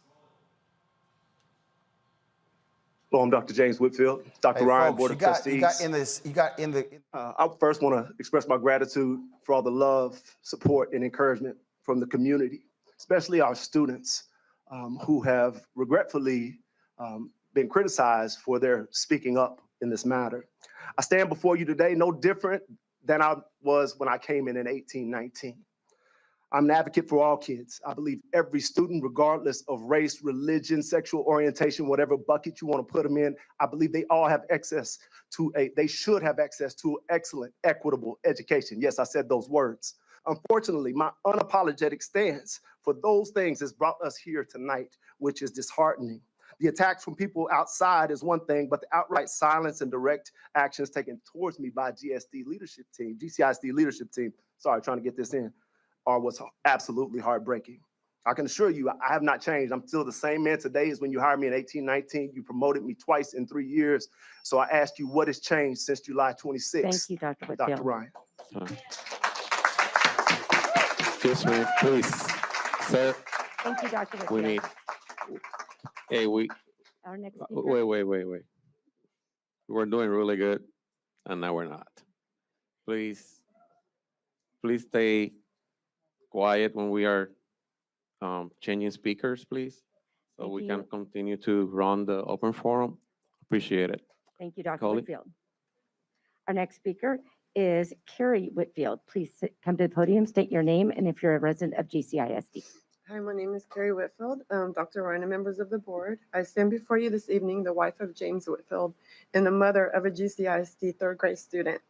Hello, I'm Dr. James Whitfield, Dr. Ryan, folks, Board of Trustees. I first want to express my gratitude for all the love, support, and encouragement from the community, especially our students who have regretfully been criticized for their speaking up in this matter. I stand before you today no different than I was when I came in 1819. I'm an advocate for all kids. I believe every student, regardless of race, religion, sexual orientation, whatever bucket you want to put them in, I believe they all have access to they should have access to excellent, equitable education. Yes, I said those words. Unfortunately, my unapologetic stance for those things has brought us here tonight, which is disheartening. The attacks from people outside is one thing, but the outright silence and direct actions taken towards me by GCISD leadership team, sorry, trying to get this in, are what's absolutely heartbreaking. I can assure you, I have not changed. I'm still the same man today as when you hired me in 1819. You promoted me twice in 3 years. So I ask you, what has changed since July 26th? Thank you, Dr. Whitfield. Dr. Ryan. Yes, ma'am, please. Sir, Thank you, Dr. Whitfield. we need, hey, Our next speaker. wait. We're doing really good, and now we're not. Please stay quiet when we are changing speakers, please, so Thank we you. can continue to run the open forum. Appreciate it. Thank you, Dr. Coley? Whitfield. Our next speaker is Carrie Whitfield. Please come to the podium, state your name, and if you're a resident of GCISD. Hi, my name is Carrie Whitfield, Dr. Ryan and members of the board. I stand before you this evening, the wife of James Whitfield and the mother of a GCISD third grade student.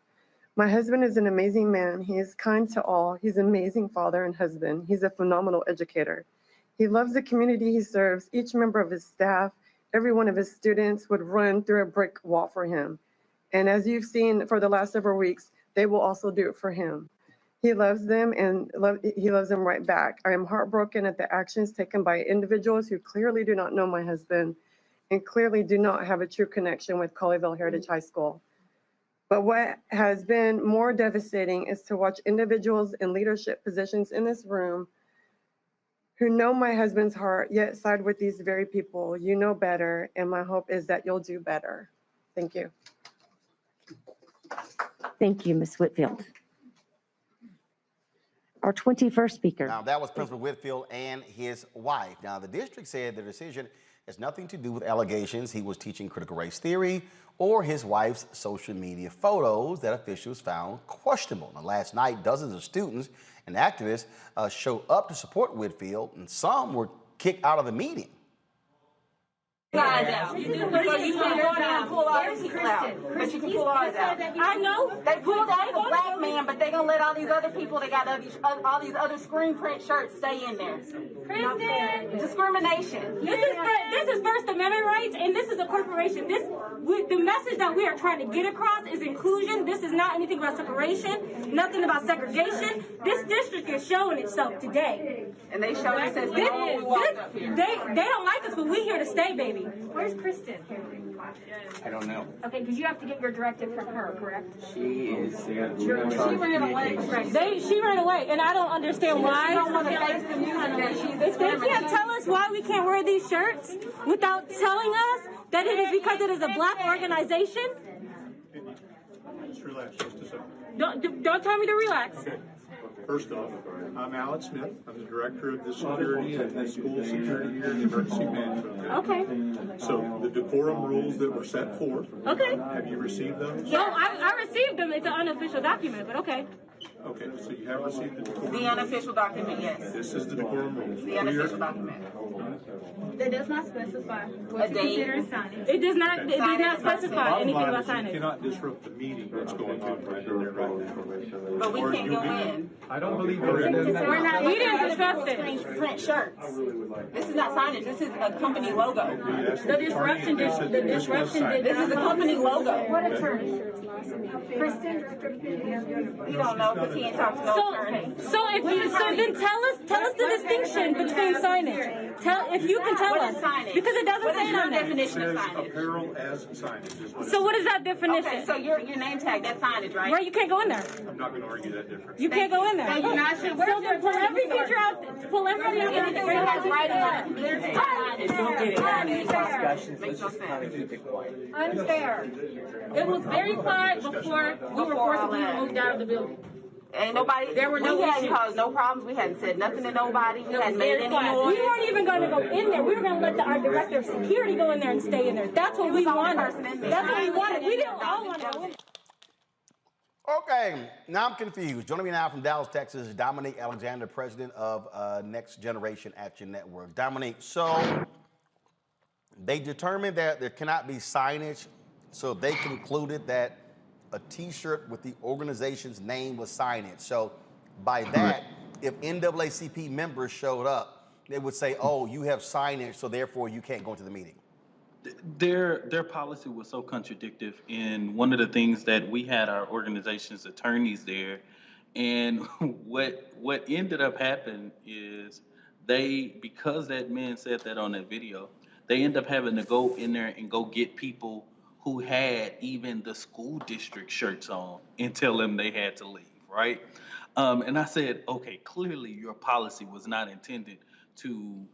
My husband is an amazing man. He is kind to all. He's an amazing father and husband. He's a phenomenal educator. He loves the community he serves. Each member of his staff, every one of his students would run through a brick wall for him. And as you've seen for the last several weeks, they will also do it for him. He loves them and he loves them right back. I am heartbroken at the actions taken by individuals who clearly do not know my husband and clearly do not have a true connection with Colleyville Heritage High School. But what has been more devastating is to watch individuals in leadership positions in this room who know my husband's heart, yet side with these very people. You know better, and my hope is that you'll do better. Thank you. Thank you, Ms. Whitfield. Our 21st speaker. Now, that was Principal Whitfield and his wife. Now, the district said the decision has nothing to do with allegations he was teaching critical race theory or his wife's social media photos that officials found questionable. Now, last night, dozens of students and activists showed up to support Whitfield, and some were kicked out of the meeting. Guys out. You can go down and pull all these people out. But you can pull ours out. I know. They pulled out the black man, but they gonna let all these other people that got all these other screen print shirts stay in there. Kristen! Discrimination. This is First Amendment rights, and this is a corporation. The message that we are trying to get across is inclusion. This is not anything about separation, nothing about segregation. This district is showing itself today. And they showed us as we walked up here. They don't like us, but we here to stay, baby. Where's Kristen? I don't know. Okay, because you have to get your directive from her, correct? She is. She ran away. She ran away, and I don't understand why. She don't want to face the music that she's If they can't tell us why we can't wear these shirts without telling us that it is because it is a black organization. Just relax just a second. Don't tell me to relax. Okay. First off, I'm Alex Smith. I'm the director of the security and the school security here in the emergency management. Okay. So the decorum rules that were set forth. Okay. Have you received those? No, I received them. It's an unofficial document, but okay. Okay, so you have received the decorum The unofficial document, yes. This is the decorum rules. The unofficial document. It does not specify A what you date. consider signage. It does not. It does not specify anything about You signage. cannot disrupt the meeting that's going on right in there right now. But we Or can't you'll go be- in. I don't believe we're in that. We're not. We didn't discuss it. Screen print shirts. This is not signage. This is a company logo. The disruption. The disruption. This is a company logo. What attorney? Kristen? We don't know because he ain't talked to no attorney. So then tell us the distinction between signage. If you can tell us, because it doesn't say it on there. Definition of Says signage. apparel as signage is what it So what is that definition? Okay, so your name tag, that's signage, right? Right, you can't go in there. is. I'm not going to argue that difference. You can't go in there. Thank you. Not sure. So then pull every picture out. Pull everything out. It has writing on it. Don't get it. These discussions. Makes no Let's just kind of keep it quiet. Unfair. It was very quiet before we were forcibly moved out of the building. Ain't nobody. There were no we hadn't issues. caused no problems. We hadn't said nothing to nobody. We It was hadn't made very any quiet. noise. We weren't even going to go in there. We were going to let our director of security go in there and stay in there. That's what we wanted. That's what we wanted. We didn't all want to go in. Okay, now I'm confused. Joining me now from Dallas, Texas, is Dominique Alexander, president of Next Generation Action Network. Dominique, so they determined that there cannot be signage, so they concluded that a T-shirt with the organization's name was signage. So by that, if NAACP members showed up, they would say, oh, you have signage, so therefore you can't go into the meeting. Their policy was so contradictory, and one of the things that we had our organization's attorneys there, and what ended up happening is because that man said that on that video, they end up having to go in there and go get people who had even the school district shirts on and tell them they had to leave, right? And I said, okay, clearly your policy was not intended to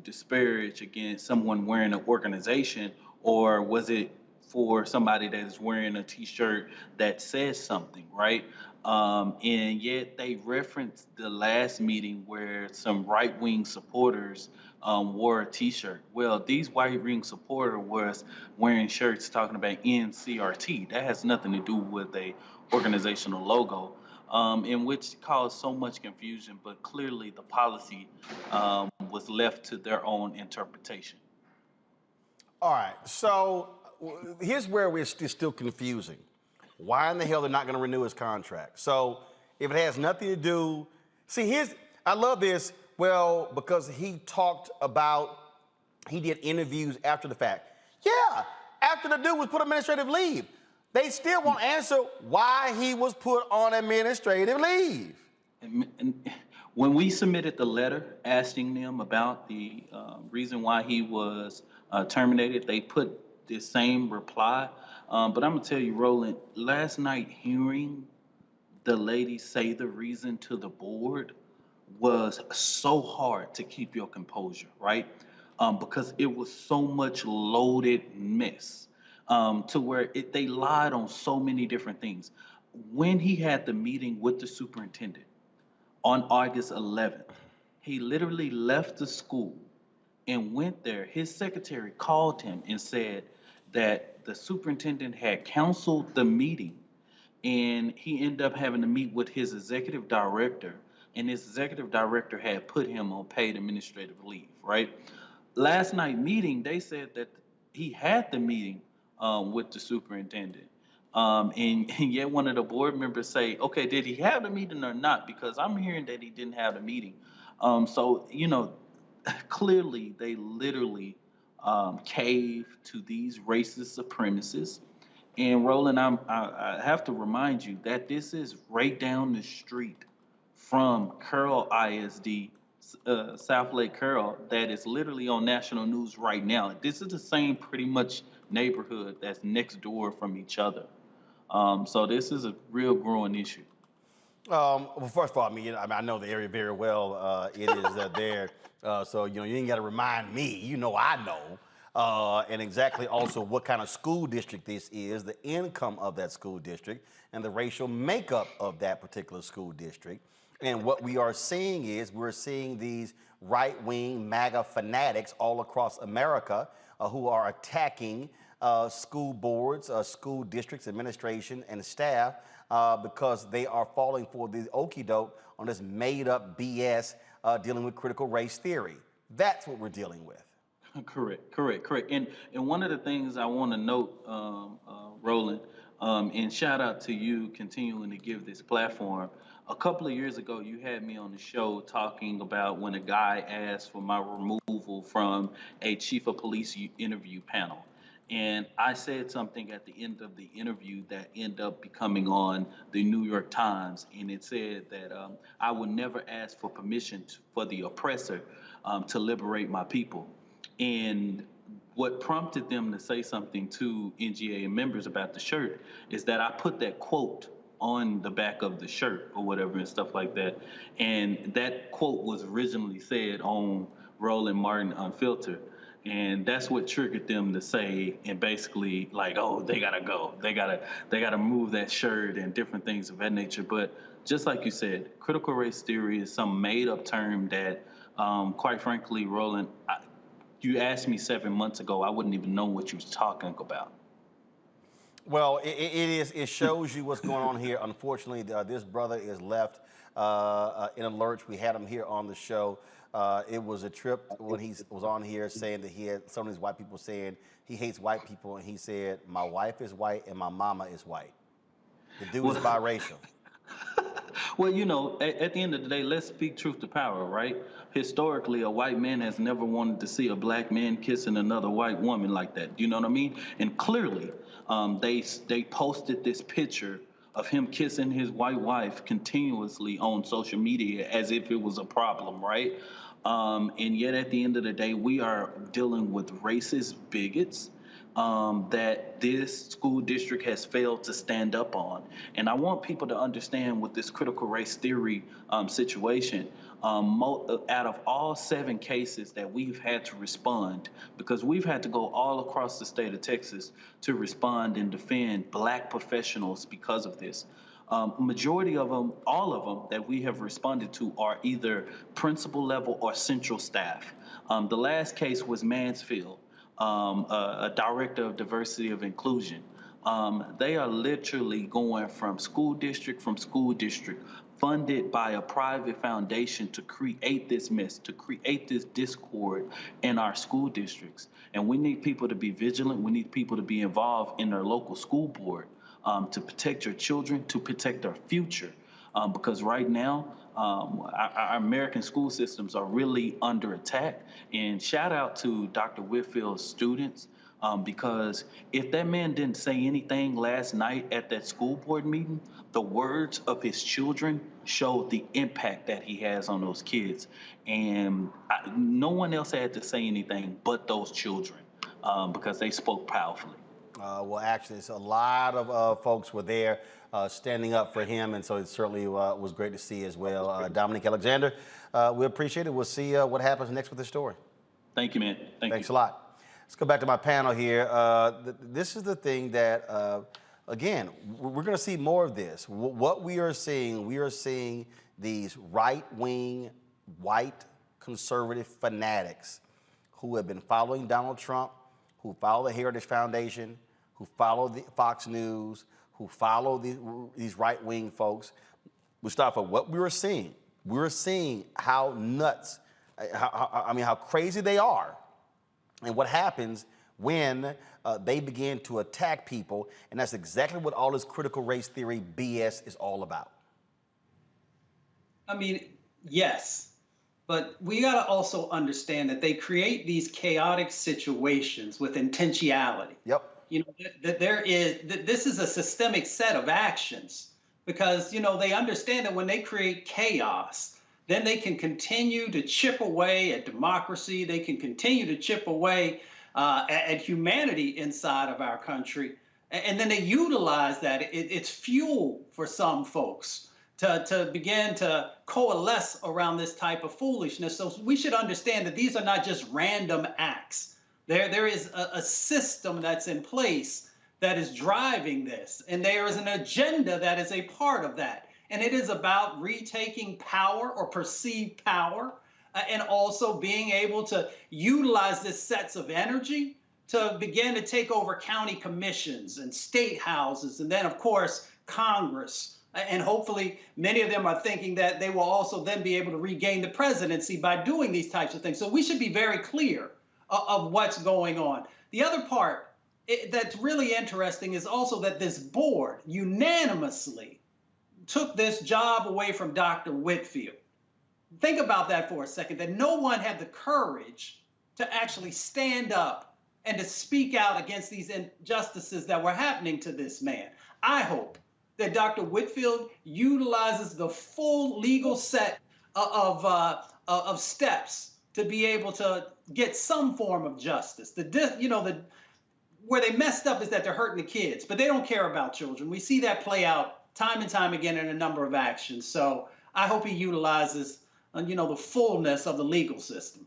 disparage against someone wearing an organization, or was it for somebody that is wearing a T-shirt that says something, right? And yet they referenced the last meeting where some right-wing supporters wore a T-shirt. Well, these right-wing supporters was wearing shirts talking about CRT. That has nothing to do with a organizational logo, in which caused so much confusion. But clearly, the policy was left to their own interpretation. All right, so here's where it's still confusing. Why in the hell they're not going to renew his contract? So if it has nothing to do, I love this. Well, because he did interviews after the fact. Yeah, after the dude was put on administrative leave. They still won't answer why he was put on administrative leave. And when we submitted the letter asking them about the reason why he was terminated, they put the same reply. But I'm gonna tell you, Roland, last night hearing the lady say the reason to the board was so hard to keep your composure, right? Because it was so much loaded mess. to where they lied on so many different things. When he had the meeting with the superintendent on August 11th, he literally left the school and went there. His secretary called him and said that the superintendent had canceled the meeting, and he ended up having to meet with his executive director, and his executive director had put him on paid administrative leave, right? Last night meeting, they said that he had the meeting with the superintendent. And yet one of the board members say, okay, did he have the meeting or not? Because I'm hearing that he didn't have the meeting. So, you know, clearly they literally cave to these racist supremacists. And Roland, I have to remind you that this is right down the street from Curl ISD, South Lake Curl, that is literally on national news right now. This is the same pretty much neighborhood that's next door from each other. So this is a real growing issue. Well, first of all, I know the area very well. It is there. So, you ain't got to remind me. I know. And exactly also what kind of school district this is, the income of that school district, and the racial makeup of that particular school district. And what we are seeing is we're seeing these right-wing MAGA fanatics all across America who are attacking school boards, school districts, administration, and staff because they are falling for the okie doke on this made-up BS dealing with critical race theory. That's what we're dealing with. Correct. And one of the things I want to note, Roland, and shout out to you continuing to give this platform. A couple of years ago, you had me on the show talking about when a guy asked for my removal from a chief of police interview panel. And I said something at the end of the interview that ended up becoming on the New York Times. And it said that I would never ask for permission for the oppressor to liberate my people. And what prompted them to say something to NGA members about the shirt is that I put that quote on the back of the shirt or whatever and stuff like that. And that quote was originally said on Roland Martin Unfiltered. And that's what triggered them to say, and basically like, oh, they gotta go. They gotta move that shirt and different things of that nature. But just like you said, critical race theory is some made up term that, quite frankly, Roland, you asked me 7 months ago, I wouldn't even know what you was talking about. Well, it shows you what's going on here. Unfortunately, this brother is left in a lurch. We had him here on the show. It was a trip when he was on here saying that he had some of these white people saying he hates white people, and he said, my wife is white and my mama is white. The dude is biracial. Well, at the end of the day, let's speak truth to power, right? Historically, a white man has never wanted to see a black man kissing another white woman like that. You know what I mean? And clearly, they posted this picture of him kissing his white wife continuously on social media as if it was a problem, right? And yet at the end of the day, we are dealing with racist bigots that this school district has failed to stand up on. And I want people to understand with this critical race theory situation, out of all 7 cases that we've had to respond, because we've had to go all across the state of Texas to respond and defend black professionals because of this. Majority of them, all of them that we have responded to are either principal level or central staff. The last case was Mansfield, a director of diversity of inclusion. They are literally going from school district, funded by a private foundation to create this mess, to create this discord in our school districts. And we need people to be vigilant. We need people to be involved in their local school board to protect your children, to protect our future. Because right now, our American school systems are really under attack. And shout out to Dr. Whitfield's students, because if that man didn't say anything last night at that school board meeting, the words of his children showed the impact that he has on those kids. And no one else had to say anything but those children, because they spoke powerfully. Well, actually, a lot of folks were there standing up for him, and so it certainly was great to see as well. Dominique Alexander, we appreciate it. We'll see what happens next with this story. Thank you, man. Thanks a lot. Let's go back to my panel here. This is the thing that, again, we're going to see more of this. What we are seeing these right-wing, white conservative fanatics who have been following Donald Trump, who follow the Heritage Foundation, who follow the Fox News, who follow these right-wing folks. Mustafa, what we were seeing how nuts, how crazy they are, and what happens when they begin to attack people, and that's exactly what all this critical race theory BS is all about. I mean, yes, but we got to also understand that they create these chaotic situations with intentionality. Yep. You know, that this is a systemic set of actions because, you know, they understand that when they create chaos, then they can continue to chip away at democracy. They can continue to chip away at humanity inside of our country. And then they utilize that. It's fuel for some folks to begin to coalesce around this type of foolishness. So we should understand that these are not just random acts. There is a system that's in place that is driving this. And there is an agenda that is a part of that. And it is about retaking power or perceived power and also being able to utilize this sets of energy to begin to take over county commissions and state houses and then, of course, Congress. And hopefully many of them are thinking that they will also then be able to regain the presidency by doing these types of things. So we should be very clear of what's going on. The other part that's really interesting is also that this board unanimously took this job away from Dr. Whitfield. Think about that for a second, that no one had the courage to actually stand up and to speak out against these injustices that were happening to this man. I hope that Dr. Whitfield utilizes the full legal set of steps to be able to get some form of justice. Where they messed up is that they're hurting the kids, but they don't care about children. We see that play out time and time again in a number of actions. So I hope he utilizes, the fullness of the legal system.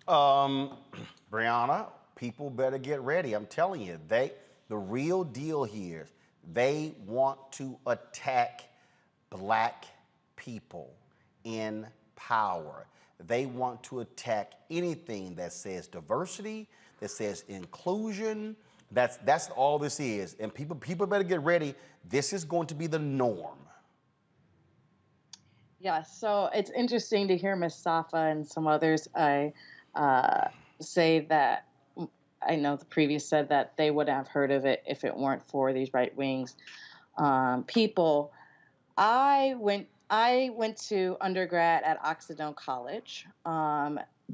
Brianna, people better get ready. I'm telling you, the real deal here, they want to attack black people in power. They want to attack anything that says diversity, that says inclusion. That's all this is. And people better get ready. This is going to be the norm. Yeah, so it's interesting to hear Mustafa and some others say that, I know the previous said that they wouldn't have heard of it if it weren't for these right wings people. I went to undergrad at Occidental College,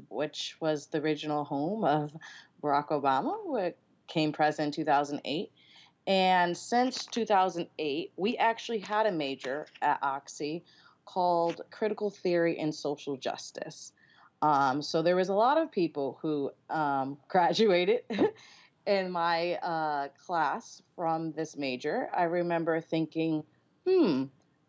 which was the original home of Barack Obama, who became president in 2008. And since 2008, we actually had a major at Oxy called Critical Theory and Social Justice. So there was a lot of people who graduated in my class from this major. I remember thinking,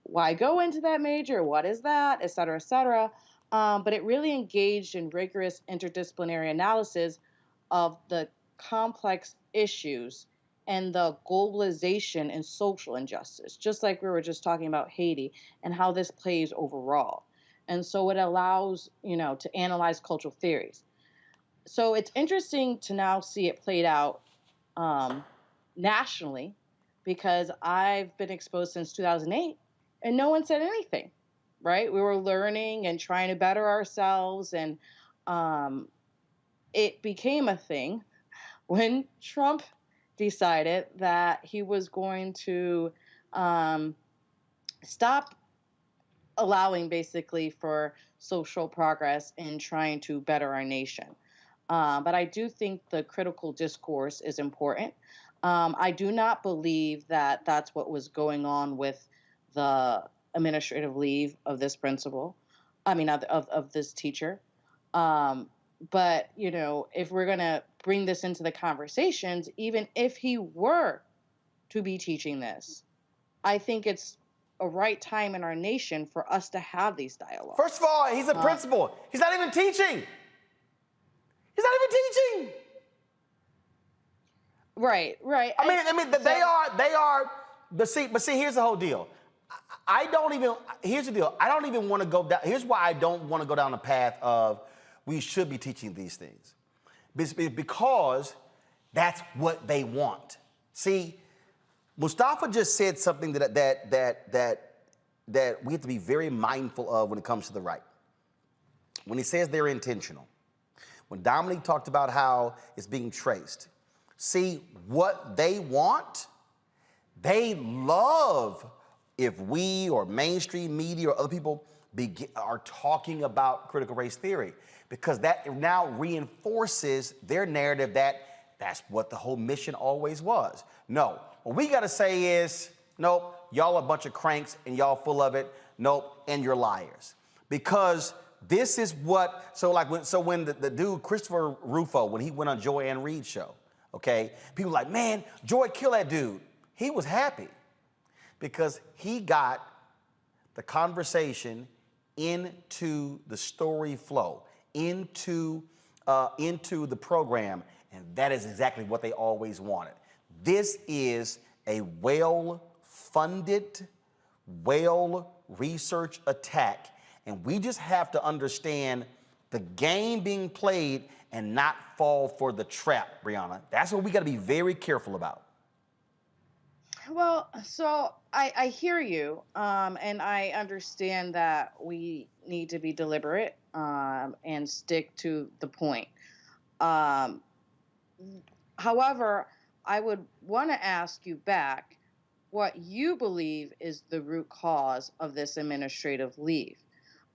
why go into that major? What is that? Et cetera, et cetera. But it really engaged in rigorous interdisciplinary analysis of the complex issues and the globalization and social injustice, just like we were just talking about Haiti and how this plays overall. And so it allows, to analyze cultural theories. So it's interesting to now see it played out nationally, because I've been exposed since 2008 and no one said anything, right? We were learning and trying to better ourselves. And it became a thing when Trump decided that he was going to stop allowing basically for social progress and trying to better our nation. But I do think the critical discourse is important. I do not believe that that's what was going on with the administrative leave of this principal, of this teacher. But, if we're going to bring this into the conversations, even if he were to be teaching this, I think it's a right time in our nation for us to have these dialogues. First of all, he's a principal. He's not even teaching. He's not even teaching. Right. I mean, they are. But see, here's the whole deal. Here's the deal. I don't even want to go down. Here's why I don't want to go down the path of we should be teaching these things, because that's what they want. See, Mustafa just said something that we have to be very mindful of when it comes to the right. When he says they're intentional. When Dominique talked about how it's being traced. See, what they want, they love if we or mainstream media or other people are talking about critical race theory, because that now reinforces their narrative that that's what the whole mission always was. No, what we got to say is, nope, y'all a bunch of cranks and y'all full of it. Nope, and you're liars. Because this is what, when the dude, Christopher Rufo, when he went on Joy Ann Reid's show, okay, people were like, man, Joy killed that dude. He was happy because he got the conversation into the story flow, into the program, and that is exactly what they always wanted. This is a well-funded, well-researched attack, and we just have to understand the game being played and not fall for the trap, Brianna. That's what we got to be very careful about. Well, so I hear you, and I understand that we need to be deliberate and stick to the point. However, I would want to ask you back what you believe is the root cause of this administrative leave.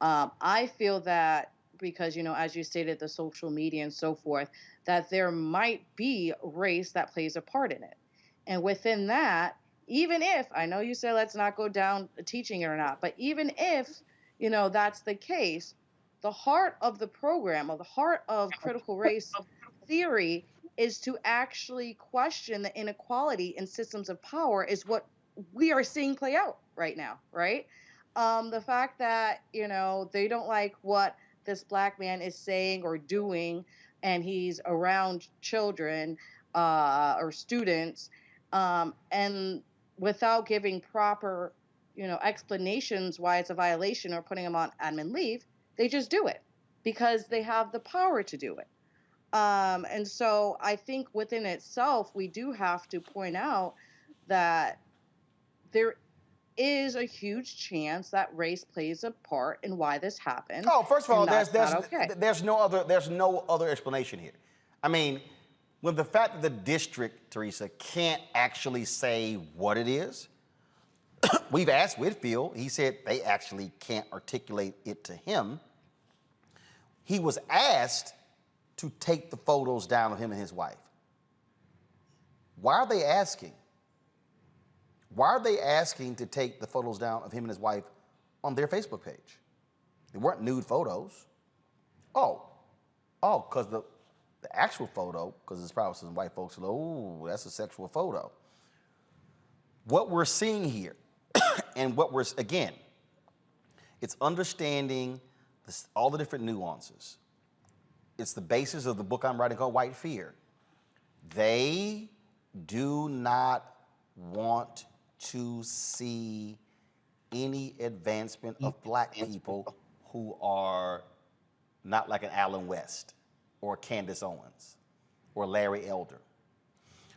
I feel that because, as you stated, the social media and so forth, that there might be race that plays a part in it. And within that, even if, I know you said let's not go down teaching it or not, but even if, that's the case, the heart of the program, or the heart of critical race theory, is to actually question the inequality in systems of power, is what we are seeing play out right now, right? The fact that, they don't like what this black man is saying or doing, and he's around children or students, and without giving proper, explanations why it's a violation or putting them on admin leave, they just do it because they have the power to do it. And so I think within itself, we do have to point out that there is a huge chance that race plays a part in why this happened. Oh, first of all, okay. there's no other explanation here. I mean, when the fact that the district, Teresa, can't actually say what it is, we've asked Whitfield, he said they actually can't articulate it to him. He was asked to take the photos down of him and his wife. Why are they asking? Why are they asking to take the photos down of him and his wife on their Facebook page? They weren't nude photos. Oh, because the actual photo, because it's probably some white folks, oh, that's a sexual photo. What we're seeing here, and again, it's understanding all the different nuances. It's the basis of the book I'm writing called White Fear. They do not want to see any advancement of black people who are not like an Alan West or Candace Owens or Larry Elder.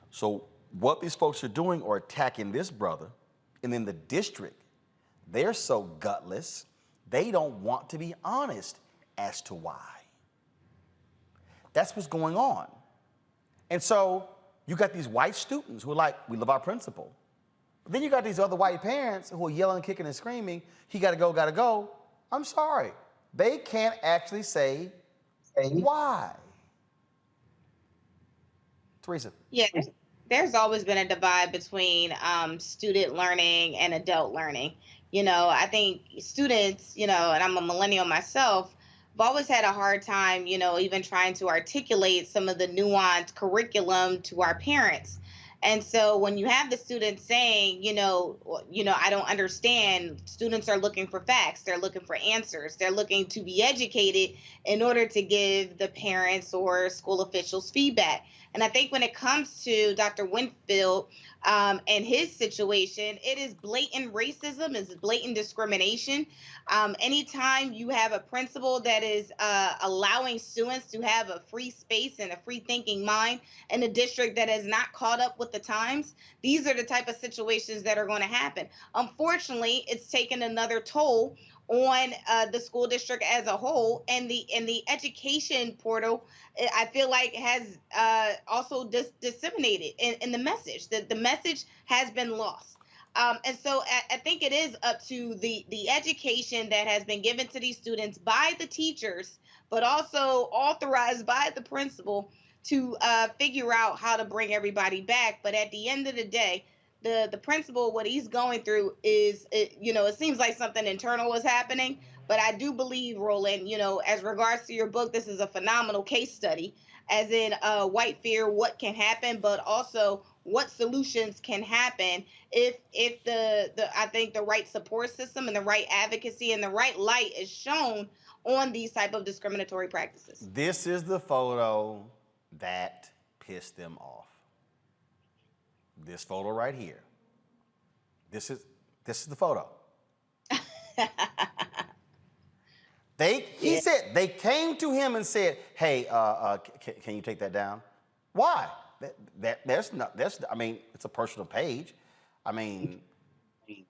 So what these folks are doing are attacking this brother, and then the district, they're so gutless, they don't want to be honest as to why. That's what's going on. And so you got these white students who are like, we love our principal. But then you got these other white parents who are yelling, kicking, and screaming, he gotta go, gotta go. I'm sorry. They can't actually say why. Teresa. Yeah, there's always been a divide between student learning and adult learning. I think students, and I'm a millennial myself, I've always had a hard time, even trying to articulate some of the nuanced curriculum to our parents. And so when you have the students saying, I don't understand, students are looking for facts, they're looking for answers, they're looking to be educated in order to give the parents or school officials feedback. And I think when it comes to Dr. Winfield and his situation, it is blatant racism, it's blatant discrimination. Anytime you have a principal that is allowing students to have a free space and a free thinking mind in a district that has not caught up with the times, these are the type of situations that are going to happen. Unfortunately, it's taken another toll on the school district as a whole, and the education portal, I feel like, has also disseminated in the message. The message has been lost. And so I think it is up to the education that has been given to these students by the teachers, but also authorized by the principal to figure out how to bring everybody back. But at the end of the day, the principal, what he's going through is, it seems like something internal is happening. But I do believe, Roland, as regards to your book, this is a phenomenal case study, as in white fear, what can happen, but also what solutions can happen if I think the right support system and the right advocacy and the right light is shown on these type of discriminatory practices. This is the photo that pissed them off. This photo right here. This is the photo. He said they came to him and said, "Hey, can you take that down?" Why? It's a personal page. I mean,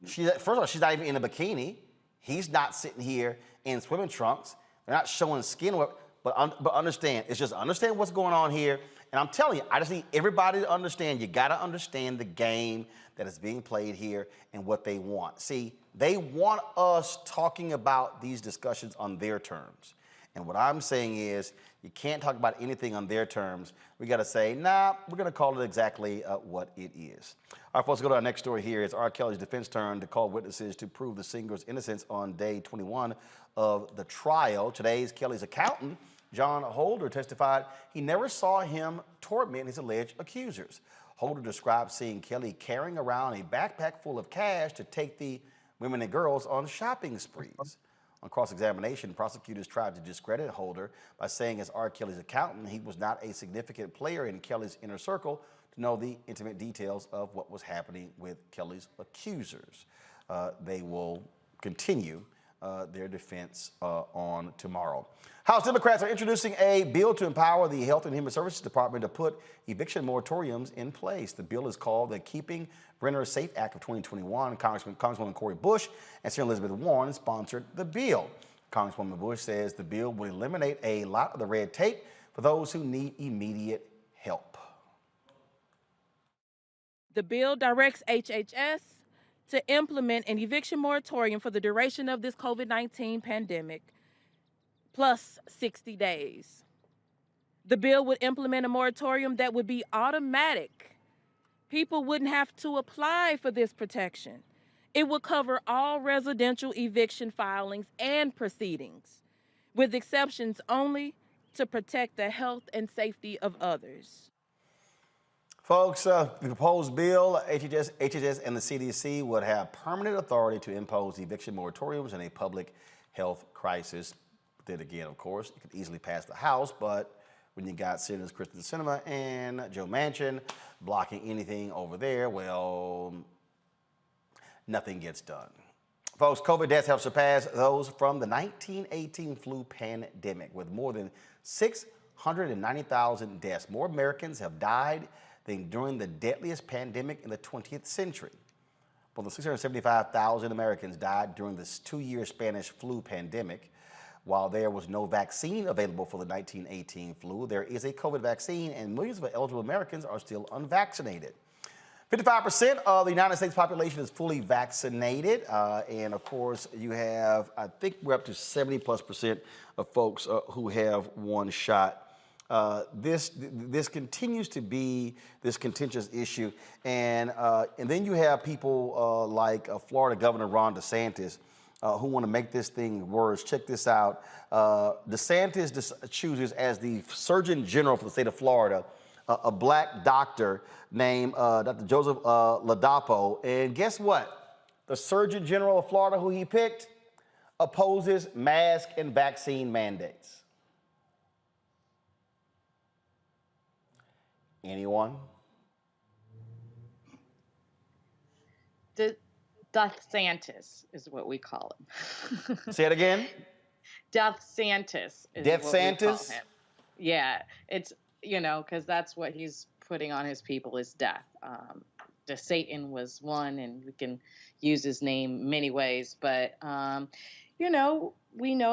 first of all, she's not even in a bikini. He's not sitting here in swimming trunks. They're not showing skin. But understand, understand what's going on here. And I'm telling you, I just need everybody to understand. You got to understand the game that is being played here and what they want. See, they want us talking about these discussions on their terms. And what I'm saying is, you can't talk about anything on their terms. We got to say, nah, we're going to call it exactly what it is. All right, folks, go to our next story here. It's R. Kelly's defense turn to call witnesses to prove the singer's innocence on day 21 of the trial. Today's Kelly's accountant, John Holder, testified he never saw him torment his alleged accusers. Holder described seeing Kelly carrying around a backpack full of cash to take the women and girls on shopping sprees. On cross-examination, prosecutors tried to discredit Holder by saying as R. Kelly's accountant, he was not a significant player in Kelly's inner circle to know the intimate details of what was happening with Kelly's accusers. They will continue their defense on tomorrow. House Democrats are introducing a bill to empower the Health and Human Services Department to put eviction moratoriums in place. The bill is called the Keeping Renters Safe Act of 2021. Congresswoman Cori Bush and Senator Elizabeth Warren sponsored the bill. Congresswoman Bush says the bill will eliminate a lot of the red tape for those who need immediate help. The bill directs HHS to implement an eviction moratorium for the duration of this COVID-19 pandemic, plus 60 days. The bill would implement a moratorium that would be automatic. People wouldn't have to apply for this protection. It would cover all residential eviction filings and proceedings, with exceptions only to protect the health and safety of others. Folks, the proposed bill, HHS and the CDC would have permanent authority to impose eviction moratoriums in a public health crisis. Then again, of course, it could easily pass the House, but when you got Senators Kristen Sinema and Joe Manchin blocking anything over there, well, nothing gets done. Folks, COVID deaths have surpassed those from the 1918 flu pandemic, with more than 690,000 deaths. More Americans have died than during the deadliest pandemic in the 20th century. More than 675,000 Americans died during this 2-year Spanish flu pandemic. While there was no vaccine available for the 1918 flu, there is a COVID vaccine, and millions of eligible Americans are still unvaccinated. 55% of the United States population is fully vaccinated, and of course, you have, I think we're up to 70+% of folks who have one shot. This continues to be this contentious issue, and then you have people like Florida Governor Ron DeSantis who want to make this thing worse. Check this out. DeSantis chooses as the Surgeon General for the state of Florida a black doctor named Dr. Joseph Ladapo. And guess what? The Surgeon General of Florida, who he picked, opposes mask and vaccine mandates. Anyone? DeSantis is what we call him. Say it again. DeSantis is Death what we call Santis? him. Yeah, it's, because that's what he's putting on his people is death. Satan was one, and we can use his name many ways, but we know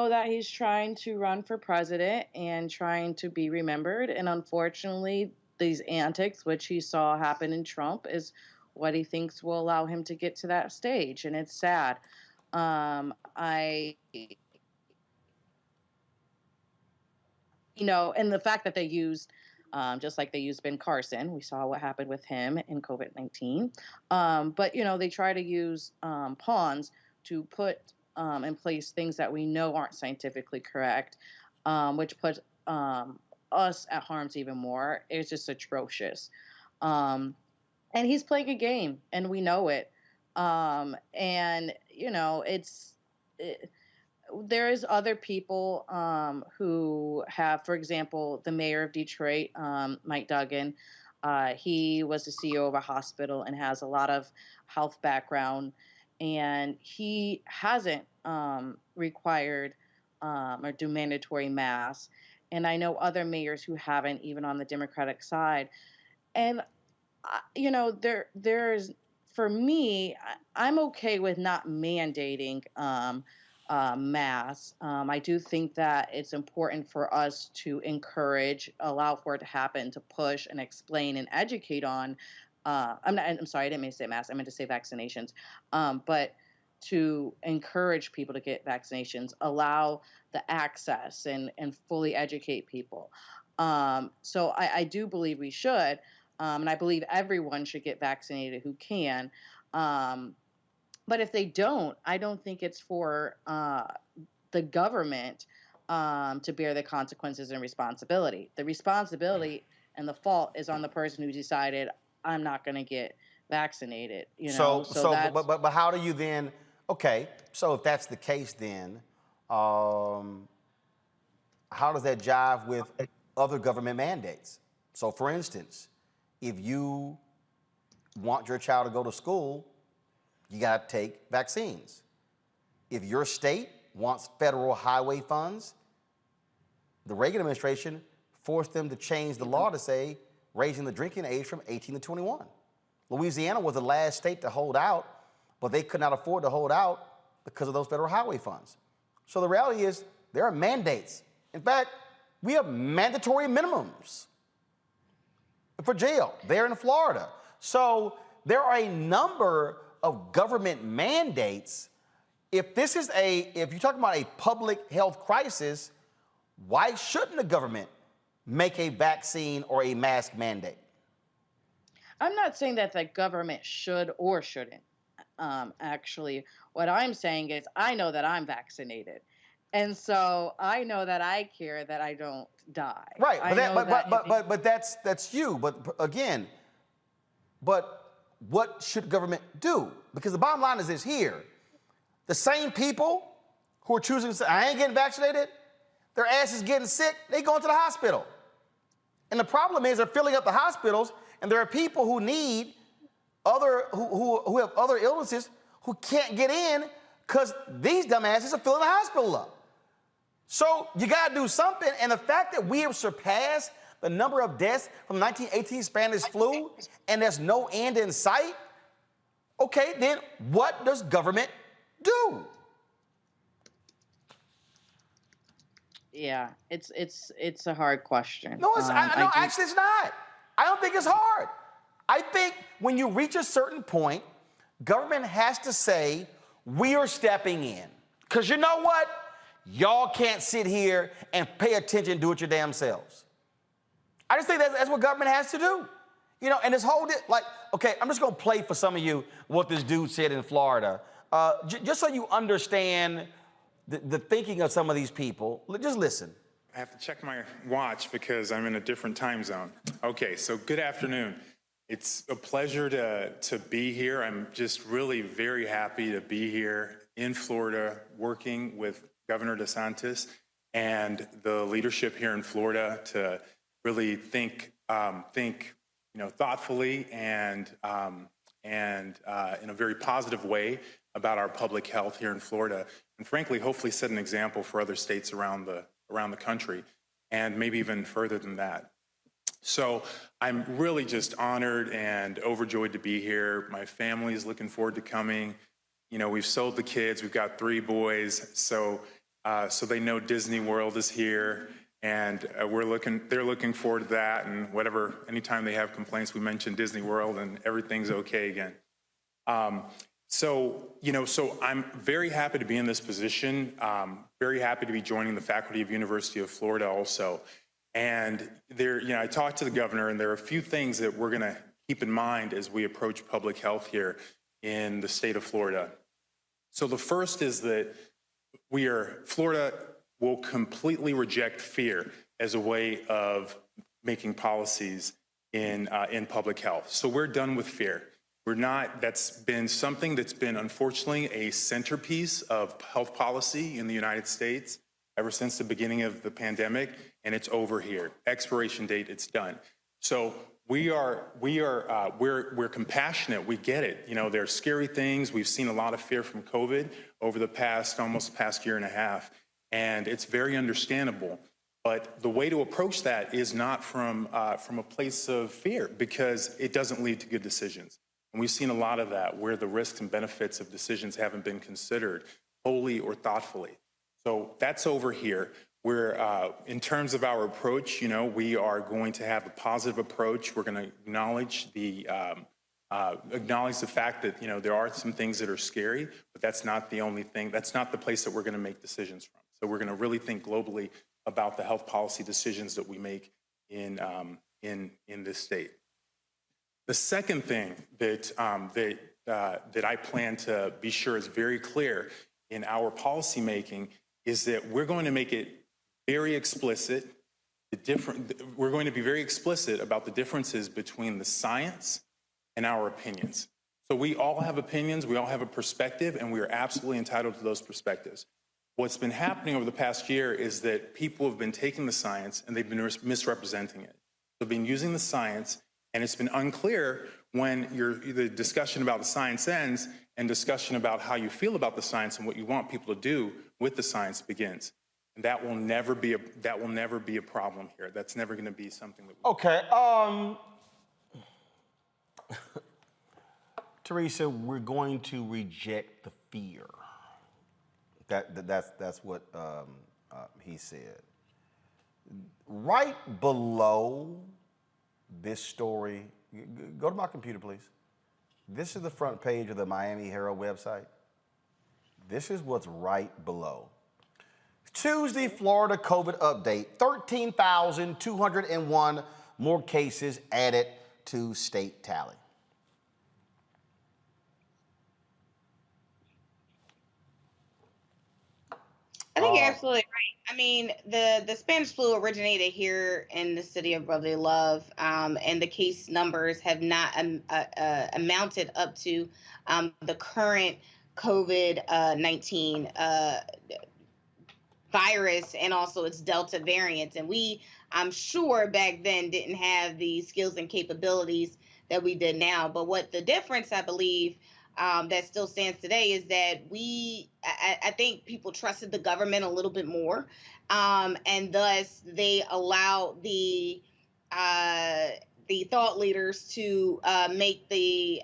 that he's trying to run for president and trying to be remembered, and unfortunately, these antics, which he saw happen in Trump, is what he thinks will allow him to get to that stage, and it's sad. And the fact that they used, just like they used Ben Carson, we saw what happened with him in COVID-19. But they try to use pawns to put in place things that we know aren't scientifically correct, which put us at harm's even more. It's just atrocious. And he's playing a game, and we know it. There is other people who have, for example, the mayor of Detroit, Mike Duggan. He was the CEO of a hospital and has a lot of health background, and he hasn't required or do mandatory masks. And I know other mayors who haven't, even on the Democratic side. And there's, for me, I'm okay with not mandating masks. I do think that it's important for us to encourage, allow for it to happen, to push and explain and educate on. I'm sorry, I didn't mean to say masks. I meant to say vaccinations. But to encourage people to get vaccinations, allow the access and fully educate people. So I do believe we should. And I believe everyone should get vaccinated who can. But if they don't, I don't think it's for the government to bear the consequences and responsibility. The responsibility and the fault is on the person who decided, I'm not going to get vaccinated. But how do you then? Okay, so if that's the case, then how does that jive with other government mandates? So, for instance, if you want your child to go to school, you got to take vaccines. If your state wants federal highway funds, the Reagan administration forced them to change the law to say raising the drinking age from 18 to 21. Louisiana was the last state to hold out, but they could not afford to hold out because of those federal highway funds. So the reality is there are mandates. In fact, we have mandatory minimums for jail there in Florida. So there are a number of government mandates. If you're talking about a public health crisis, why shouldn't the government make a vaccine or a mask mandate? I'm not saying that the government should or shouldn't. Actually, what I'm saying is I know that I'm vaccinated. And so I know that I care that I don't die. Right, but that's you. But again, what should government do? Because the bottom line is this here. The same people who are choosing to say, I ain't getting vaccinated, their ass is getting sick, they going to the hospital. And the problem is they're filling up the hospitals, and there are people who need who have other illnesses who can't get in because these dumbasses are filling the hospital up. So you got to do something. And the fact that we have surpassed the number of deaths from 1918 Spanish flu and there's no end in sight, okay, then what does government do? Yeah, it's a hard question. No, actually it's not. I don't think it's hard. I think when you reach a certain point, government has to say, we are stepping in. Because you know what? Y'all can't sit here and pay attention and do it your damn selves. I just think that's what government has to do. And this whole, okay, I'm just going to play for some of you what this dude said in Florida. Just so you understand the thinking of some of these people, just listen. I have to check my watch because I'm in a different time zone. Okay, so good afternoon. It's a pleasure to be here. I'm just really very happy to be here in Florida, working with Governor DeSantis and the leadership here in Florida to really think thoughtfully and in a very positive way about our public health here in Florida, and frankly, hopefully set an example for other states around the country, and maybe even further than that. So I'm really just honored and overjoyed to be here. My family is looking forward to coming. You know, we've sold the kids. We've got 3 boys, so they know Disney World is here, and they're looking forward to that. And anytime they have complaints, we mention Disney World, and everything's okay again. So I'm very happy to be in this position. Very happy to be joining the faculty of University of Florida also. And I talked to the governor, and there are a few things that we're going to keep in mind as we approach public health here in the state of Florida. So the first is that Florida will completely reject fear as a way of making policies in public health. So we're done with fear. That's been something that's been unfortunately a centerpiece of health policy in the United States ever since the beginning of the pandemic, and it's over here. Expiration date, it's done. So we're compassionate. We get it. There's scary things. We've seen a lot of fear from COVID over the past year and a half, and it's very understandable. But the way to approach that is not from a place of fear, because it doesn't lead to good decisions. And we've seen a lot of that, where the risks and benefits of decisions haven't been considered wholly or thoughtfully. So that's over here. In terms of our approach, we are going to have a positive approach. We're going to acknowledge the fact that, there are some things that are scary, but that's not the only thing. That's not the place that we're going to make decisions from. So we're going to really think globally about the health policy decisions that we make in this state. The second thing that I plan to be sure is very clear in our policy making is that we're going to make it very explicit. We're going to be very explicit about the differences between the science and our opinions. So we all have opinions, we all have a perspective, and we are absolutely entitled to those perspectives. What's been happening over the past year is that people have been taking the science and they've been misrepresenting it. They've been using the science, and it's been unclear when the discussion about the science ends and discussion about how you feel about the science and what you want people to do with the science begins. And that will never be a problem here. That's never going to be something that. Okay. Teresa, we're going to reject the fear. That's what he said. Right below this story, go to my computer, please. This is the front page of the Miami Herald website. This is what's right below. Tuesday, Florida COVID update, 13,201 more cases added to state tally. I think you're absolutely right. I mean, the Spanish flu originated here in the city of Brotherly Love, and the case numbers have not amounted up to the current COVID-19 virus and also its Delta variant. And I'm sure back then didn't have the skills and capabilities that we did now. But what the difference, I believe, that still stands today is that I think people trusted the government a little bit more, and thus they allowed the thought leaders to make the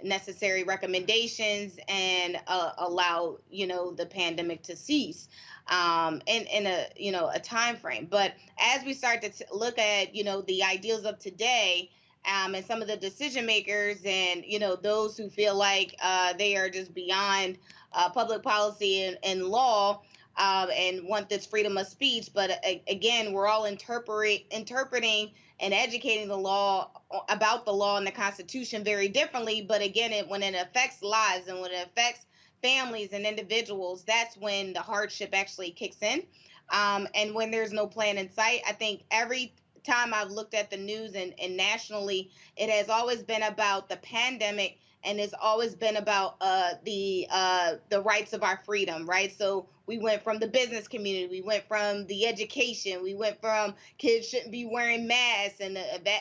necessary recommendations and allow the pandemic to cease in a time frame. But as we start to look at the ideals of today, and some of the decision makers and those who feel like they are just beyond public policy and law and want this freedom of speech, but again, we're all interpreting and educating the law about the law and the Constitution very differently. But again, when it affects lives and when it affects families and individuals, that's when the hardship actually kicks in. And when there's no plan in sight, I think every time I've looked at the news and nationally, it has always been about the pandemic, and it's always been about the rights of our freedom, right? So we went from the business community, we went from the education, we went from kids shouldn't be wearing masks, and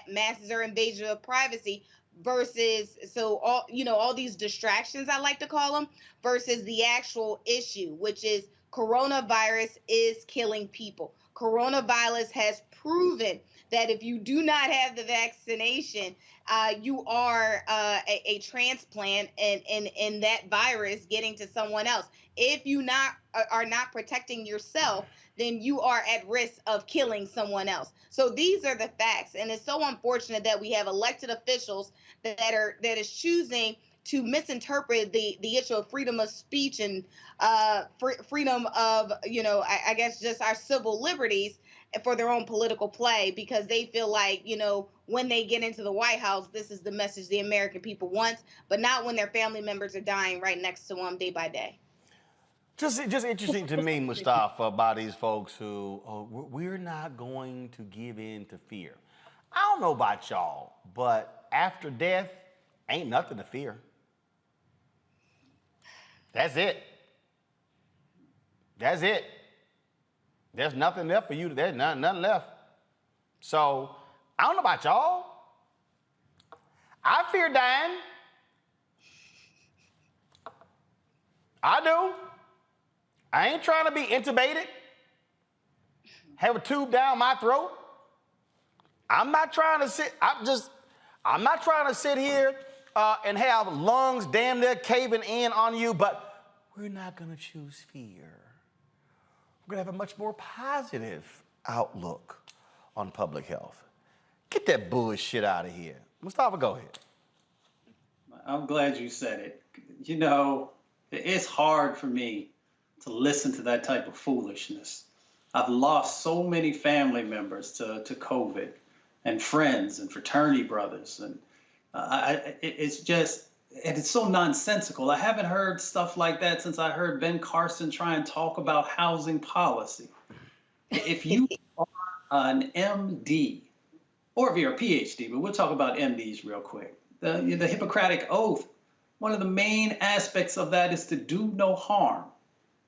masks are invasion of privacy, versus all these distractions, I like to call them, versus the actual issue, which is coronavirus is killing people. Coronavirus has proven that if you do not have the vaccination, you are a transplant, and that virus getting to someone else. If you are not protecting yourself, then you are at risk of killing someone else. So these are the facts, and it's so unfortunate that we have elected officials that is choosing to misinterpret the issue of freedom of speech and freedom of, I guess, just our civil liberties for their own political play, because they feel like, when they get into the White House, this is the message the American people want, but not when their family members are dying right next to them day by day. Just interesting to me, Mustafa, about these folks who, we're not going to give in to fear. I don't know about y'all, but after death, ain't nothing to fear. That's it. That's it. There's nothing left for you. There's nothing left. So, I don't know about y'all. I fear dying. I do. I ain't trying to be intubated, have a tube down my throat. I'm not trying to sit here and have lungs damn near caving in on you, but we're not gonna choose fear. We're gonna have a much more positive outlook on public health. Get that bullshit out of here. Mustafa, go ahead. I'm glad you said it. It's hard for me to listen to that type of foolishness. I've lost so many family members to COVID, and friends and fraternity brothers, and it's so nonsensical. I haven't heard stuff like that since I heard Ben Carson try and talk about housing policy. If you are an MD, or if you're a PhD, but we'll talk about MDs real quick. The Hippocratic Oath, one of the main aspects of that is to do no harm.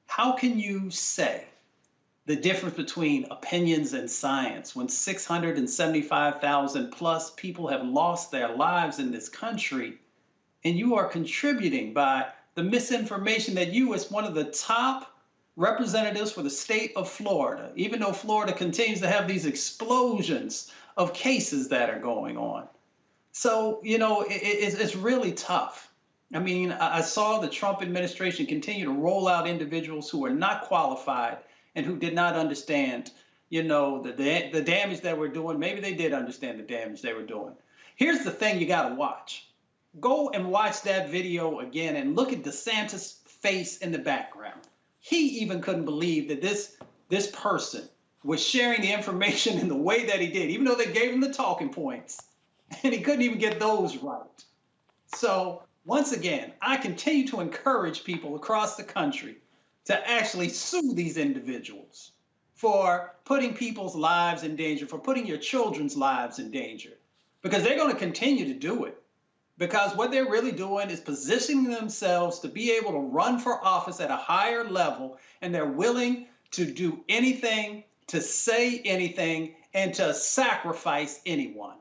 How can you say the difference between opinions and science when 675,000 plus people have lost their lives in this country, and you are contributing by the misinformation that you, as one of the top representatives for the state of Florida, even though Florida continues to have these explosions of cases that are going on. So, it's really tough. I mean, I saw the Trump administration continue to roll out individuals who are not qualified and who did not understand, the damage that we're doing. Maybe they did understand the damage they were doing. Here's the thing you got to watch. Go and watch that video again and look at DeSantis' face in the background. He even couldn't believe that this person was sharing the information in the way that he did, even though they gave him the talking points, and he couldn't even get those right. So once again, I continue to encourage people across the country to actually sue these individuals for putting people's lives in danger, for putting your children's lives in danger, because they're going to continue to do it. Because what they're really doing is positioning themselves to be able to run for office at a higher level, and they're willing to do anything, to say anything, and to sacrifice anyone.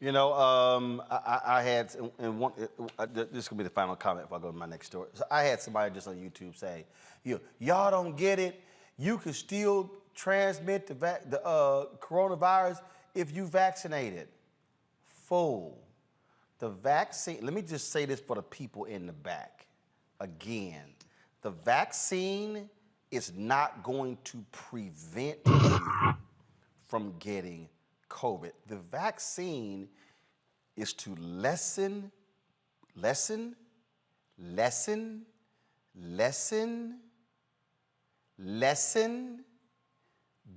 I had, and this will be the final comment if I go to my next story. So I had somebody just on YouTube say, y'all don't get it. You can still transmit the coronavirus if you vaccinated. Fool. The vaccine, let me just say this for the people in the back. Again, the vaccine is not going to prevent you from getting COVID. The vaccine is to lessen,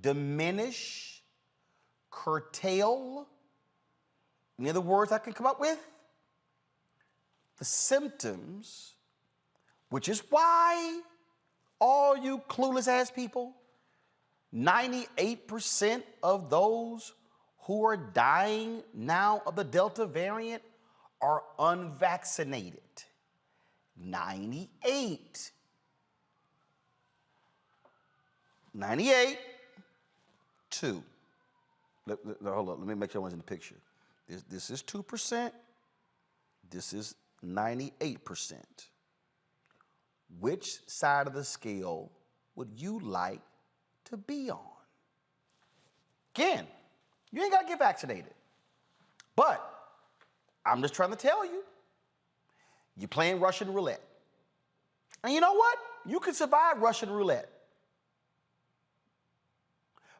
diminish, curtail, any other words I can come up with? The symptoms, which is why all you clueless ass people 98% of those who are dying now of the Delta variant are unvaccinated. 98. 98, 2. Hold on, let me make sure I was in the picture. This is 2%. This is 98%. Which side of the scale would you like to be on? Again, you ain't got to get vaccinated. But I'm just trying to tell you, you're playing Russian roulette. And you know what? You can survive Russian roulette.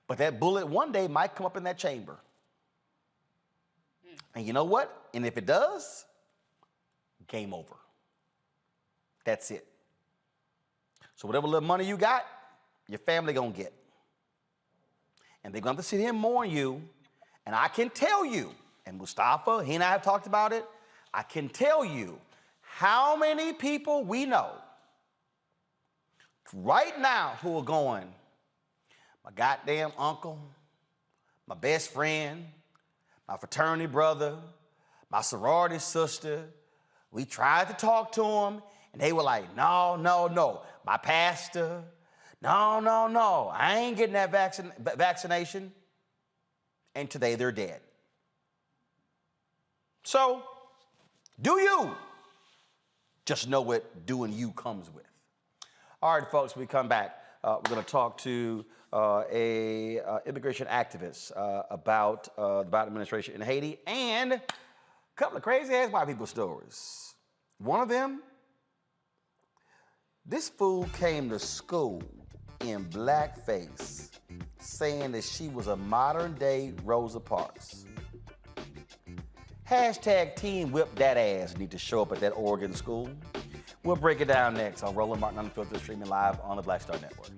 But that bullet one day might come up in that chamber. And you know what? And if it does, game over. That's it. So whatever little money you got, your family gonna get. And they're gonna have to sit here and mourn you. And I can tell you, and Mustafa, he and I have talked about it, I can tell you how many people we know right now who are going, my goddamn uncle, my best friend, my fraternity brother, my sorority sister. We tried to talk to them, and they were like, no, no, no. My pastor, no, no, no. I ain't getting that vaccination. And today they're dead. So, do you? Just know what doing you comes with. All right, folks, when we come back, we're going to talk to a immigration activist about the Biden administration in Haiti and a couple of crazy-ass white people stories. One of them, this fool came to school in blackface saying that she was a modern-day Rosa Parks. Hashtag Team Whip That Ass need to show up at that Oregon school. We'll break it down next on Roland Martin Unfiltered, streaming live on the Black Star Network.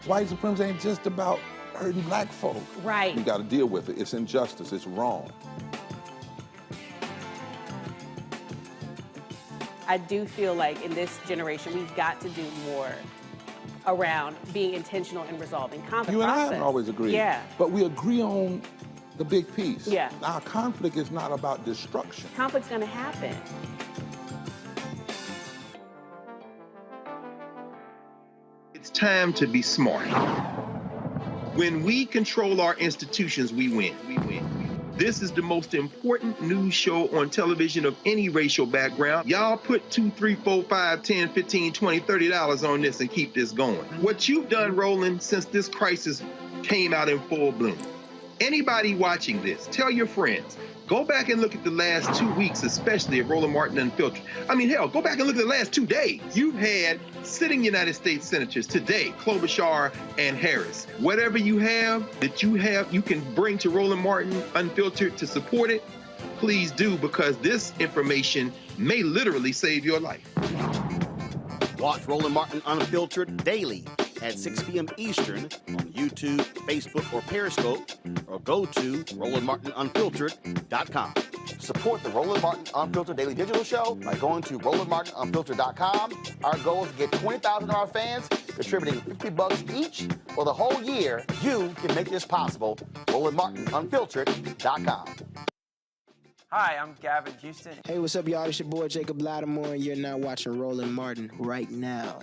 White supremacy ain't just about hurting black folk. Right. You got to deal with it. It's injustice. It's wrong. I do feel like in this generation, we've got to do more around being intentional in resolving conflict. You and I haven't always agreed. Yeah. But we agree on the big piece. Yeah. Our conflict is not about destruction. Conflict's going to happen. It's time to be smart. When we control our institutions, we win. We win. This is the most important news show on television of any racial background. Y'all put $2, $3, $4, $5, $10, $15, $20, $30 on this and keep this going. What you've done, Roland, since this crisis came out in full bloom. Anybody watching this, tell your friends, go back and look at the last 2 weeks, especially of Roland Martin Unfiltered. I mean, hell, go back and look at the last 2 days. You've had sitting United States senators today, Klobuchar and Harris. Whatever you have that you can bring to Roland Martin Unfiltered to support it, please do, because this information may literally save your life. Watch Roland Martin Unfiltered daily at 6 p.m. Eastern on YouTube, Facebook, or Periscope, or go to RolandMartinUnfiltered.com. Support the Roland Martin Unfiltered Daily Digital Show by going to RolandMartinUnfiltered.com. Our goal is to get 20,000 of our fans contributing $50 each for the whole year. You can make this possible. RolandMartinUnfiltered.com. Hi, I'm Gavin Houston. Hey, what's up, y'all? It's your boy Jacob Lattimore, and you're now watching Roland Martin right now.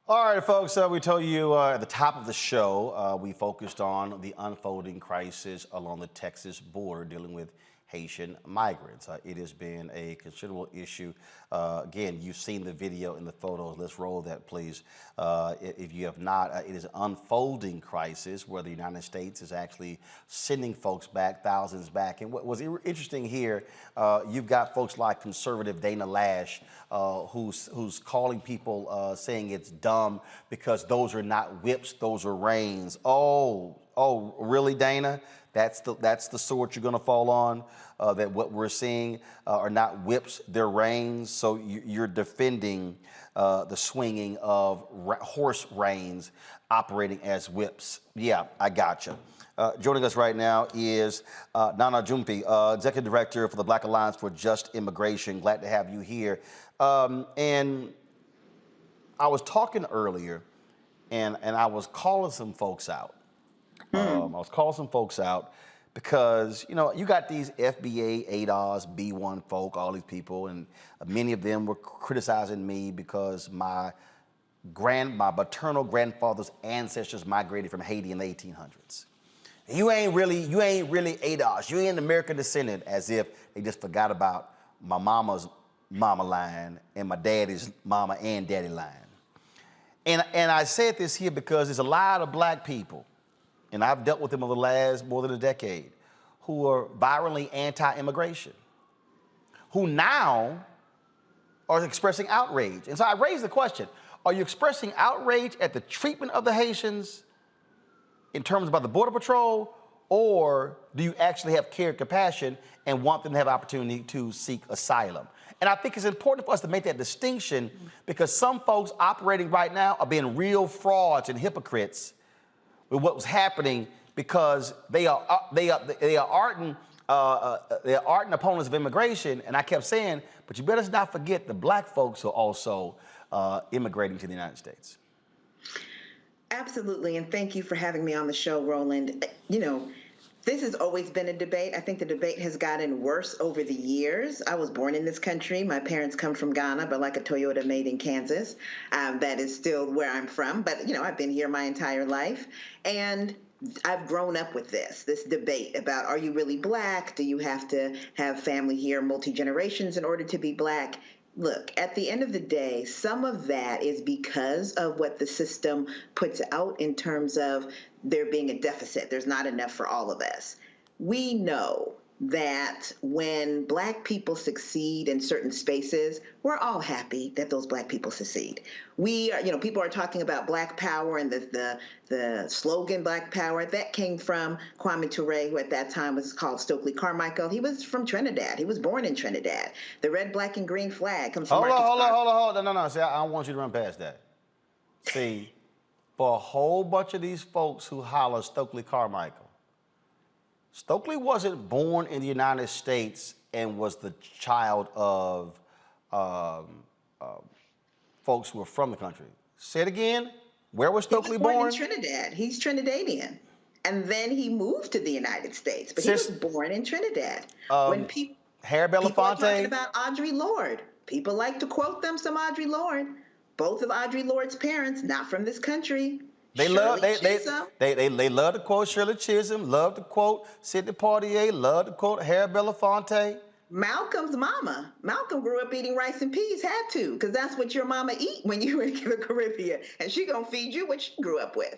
All right, folks, we told you at the top of the show, we focused on the unfolding crisis along the Texas border dealing with Haitian migrants. It has been a considerable issue. Again, you've seen the video and the photos. Let's roll that, please. If you have not, it is an unfolding crisis where the United States is actually sending folks back, thousands back. And what was interesting here, you've got folks like conservative Dana Lash, who's calling people saying it's dumb because those are not whips, those are reins. Oh, really, Dana? That's the sword you're going to fall on, that what we're seeing are not whips, they're reins. So you're defending the swinging of horse reins operating as whips. Yeah, I gotcha. Joining us right now is Nana Jumpi, Executive Director for the Black Alliance for Just Immigration. Glad to have you here. And I was talking earlier, and I was calling some folks out. I was calling some folks out because, you know, you got these FBA, ADOS, B1 folk, all these people, and many of them were criticizing me because my maternal grandfather's ancestors migrated from Haiti in the 1800s. You ain't really ADOS. You ain't an American descendant, as if they just forgot about my mama's mama line and my daddy's mama and daddy line. And I said this here because there's a lot of black people, and I've dealt with them over the last more than a decade, who are virulently anti-immigration, who now are expressing outrage. And so I raised the question, are you expressing outrage at the treatment of the Haitians in terms about the Border Patrol, or do you actually have care and compassion and want them to have opportunity to seek asylum? And I think it's important for us to make that distinction because some folks operating right now are being real frauds and hypocrites with what was happening because they are ardent opponents of immigration. And I kept saying, but you better not forget the black folks who are also immigrating to the United States. Absolutely, and thank you for having me on the show, Roland. You know, this has always been a debate. I think the debate has gotten worse over the years. I was born in this country. My parents come from Ghana, but like a Toyota made in Kansas. That is still where I'm from. But, you know, I've been here my entire life. And I've grown up with this debate about, are you really black? Do you have to have family here, multi-generations in order to be black? Look, at the end of the day, some of that is because of what the system puts out in terms of there being a deficit. There's not enough for all of us. We know that when black people succeed in certain spaces, we're all happy that those black people succeed. We are, you know, people are talking about black power and the slogan black power. That came from Kwame Ture, who at that time was called Stokely Carmichael. He was from Trinidad. He was born in Trinidad. The red, black, and green flag comes from Hold on. No. See, I don't want you to run past that. See, for a whole bunch of these folks who holler Stokely Carmichael, Stokely wasn't born in the United States and was the child of folks who were from the country. Say it again. Where was Stokely born? He was born in Trinidad. He's Trinidadian. And then he moved to the United States, but he was born in Trinidad. When people are talking about Audre Lorde, people like to quote them some Audre Lorde. Both of Audre Lorde's parents, not from this country. They love to quote Shirley Chisholm, love to quote Sidney Poitier, love to quote Harry Belafonte. Malcolm's mama. Malcolm grew up eating rice and peas, had to, because that's what your mama eat when you were in the Caribbean, and she gonna feed you what she grew up with.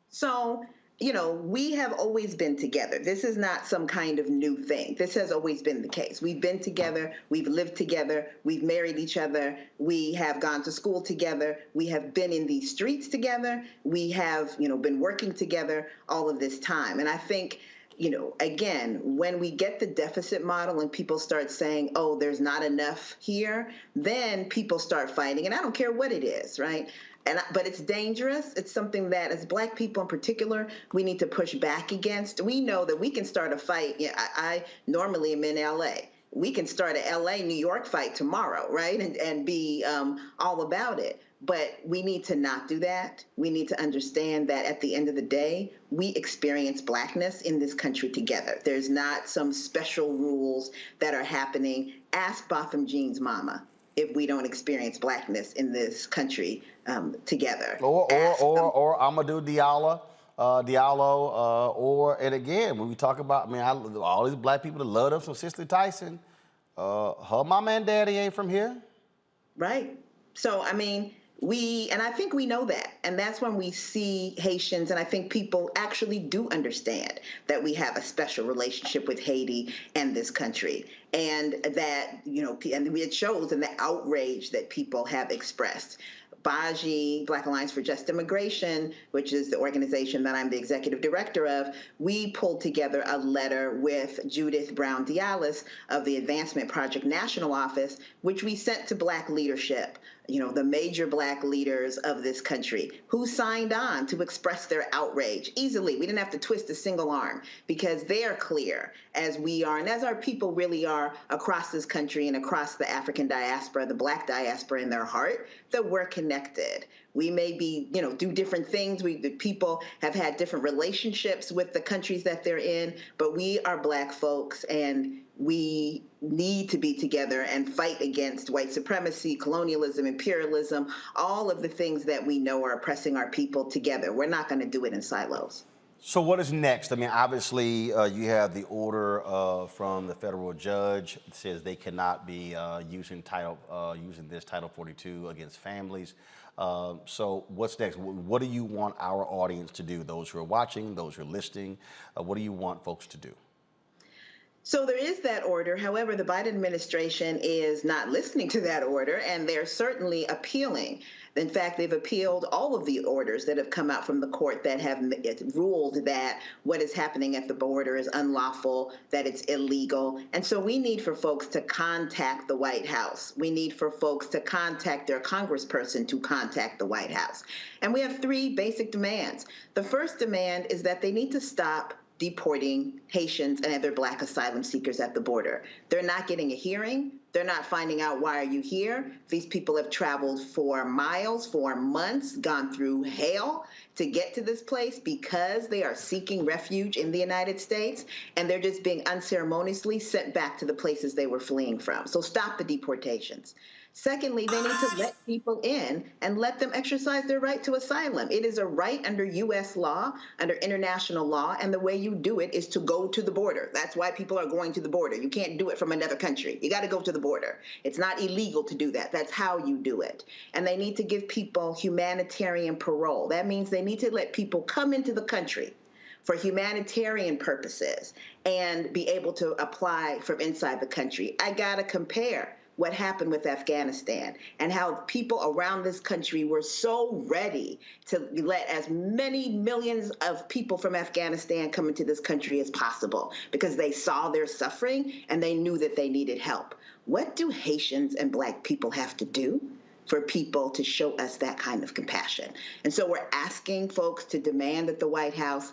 So, you know, we have always been together. This is not some kind of new thing. This has always been the case. We've been together, we've lived together, we've married each other, we have gone to school together, we have been in these streets together, we have, you know, been working together all of this time. And I think, you know, again, when we get the deficit model and people start saying, oh, there's not enough here, then people start fighting. And I don't care what it is, right? But it's dangerous. It's something that, as black people in particular, we need to push back against. We know that we can start a fight. Yeah, I normally am in LA. We can start a LA, New York fight tomorrow, right? And be all about it. But we need to not do that. We need to understand that at the end of the day, we experience blackness in this country together. There's not some special rules that are happening. Ask Botham Jean's mama if we don't experience blackness in this country together. Or Amadou Diallo, and again, when we talk about, I mean, all these black people that love them, from Cicely Tyson, her mama and daddy ain't from here. Right. So, I mean, and I think we know that. And that's when we see Haitians, and I think people actually do understand that we have a special relationship with Haiti and this country. And that, you know, and it shows in the outrage that people have expressed. BAJI, Black Alliance for Just Immigration, which is the organization that I'm the executive director of, we pulled together a letter with Judith Brown Dialis of the Advancement Project National Office, which we sent to black leadership the major Black leaders of this country who signed on to express their outrage easily. We didn't have to twist a single arm because they are clear, as we are, and as our people really are across this country and across the African diaspora, the Black diaspora in their heart, that we're connected. We may be, do different things. The people have had different relationships with the countries that they're in, but we are Black folks, and we need to be together and fight against white supremacy, colonialism, imperialism, all of the things that we know are oppressing our people together. We're not going to do it in silos. So what is next? I mean, obviously, you have the order from the federal judge that says they cannot be using this Title 42 against families. So what's next? What do you want our audience to do? Those who are watching, those who are listening, what do you want folks to do? So there is that order. However, the Biden administration is not listening to that order, and they're certainly appealing. In fact, they've appealed all of the orders that have come out from the court that have ruled that what is happening at the border is unlawful, that it's illegal. And so we need for folks to contact the White House. We need for folks to contact their congressperson to contact the White House. And we have three basic demands. The first demand is that they need to stop deporting Haitians and other Black asylum seekers at the border. They're not getting a hearing. They're not finding out, why are you here? These people have traveled for miles, for months, gone through hell to get to this place because they are seeking refuge in the United States, and they're just being unceremoniously sent back to the places they were fleeing from. So stop the deportations. Secondly, they need to let people in and let them exercise their right to asylum. It is a right under U.S. law, under international law, and the way you do it is to go to the border. That's why people are going to the border. You can't do it from another country. You got to go to the border. It's not illegal to do that. That's how you do it. And they need to give people humanitarian parole. That means they need to let people come into the country for humanitarian purposes and be able to apply from inside the country. I got to compare what happened with Afghanistan and how people around this country were so ready to let as many millions of people from Afghanistan come into this country as possible because they saw their suffering and they knew that they needed help. What do Haitians and Black people have to do for people to show us that kind of compassion? And so we're asking folks to demand that the White House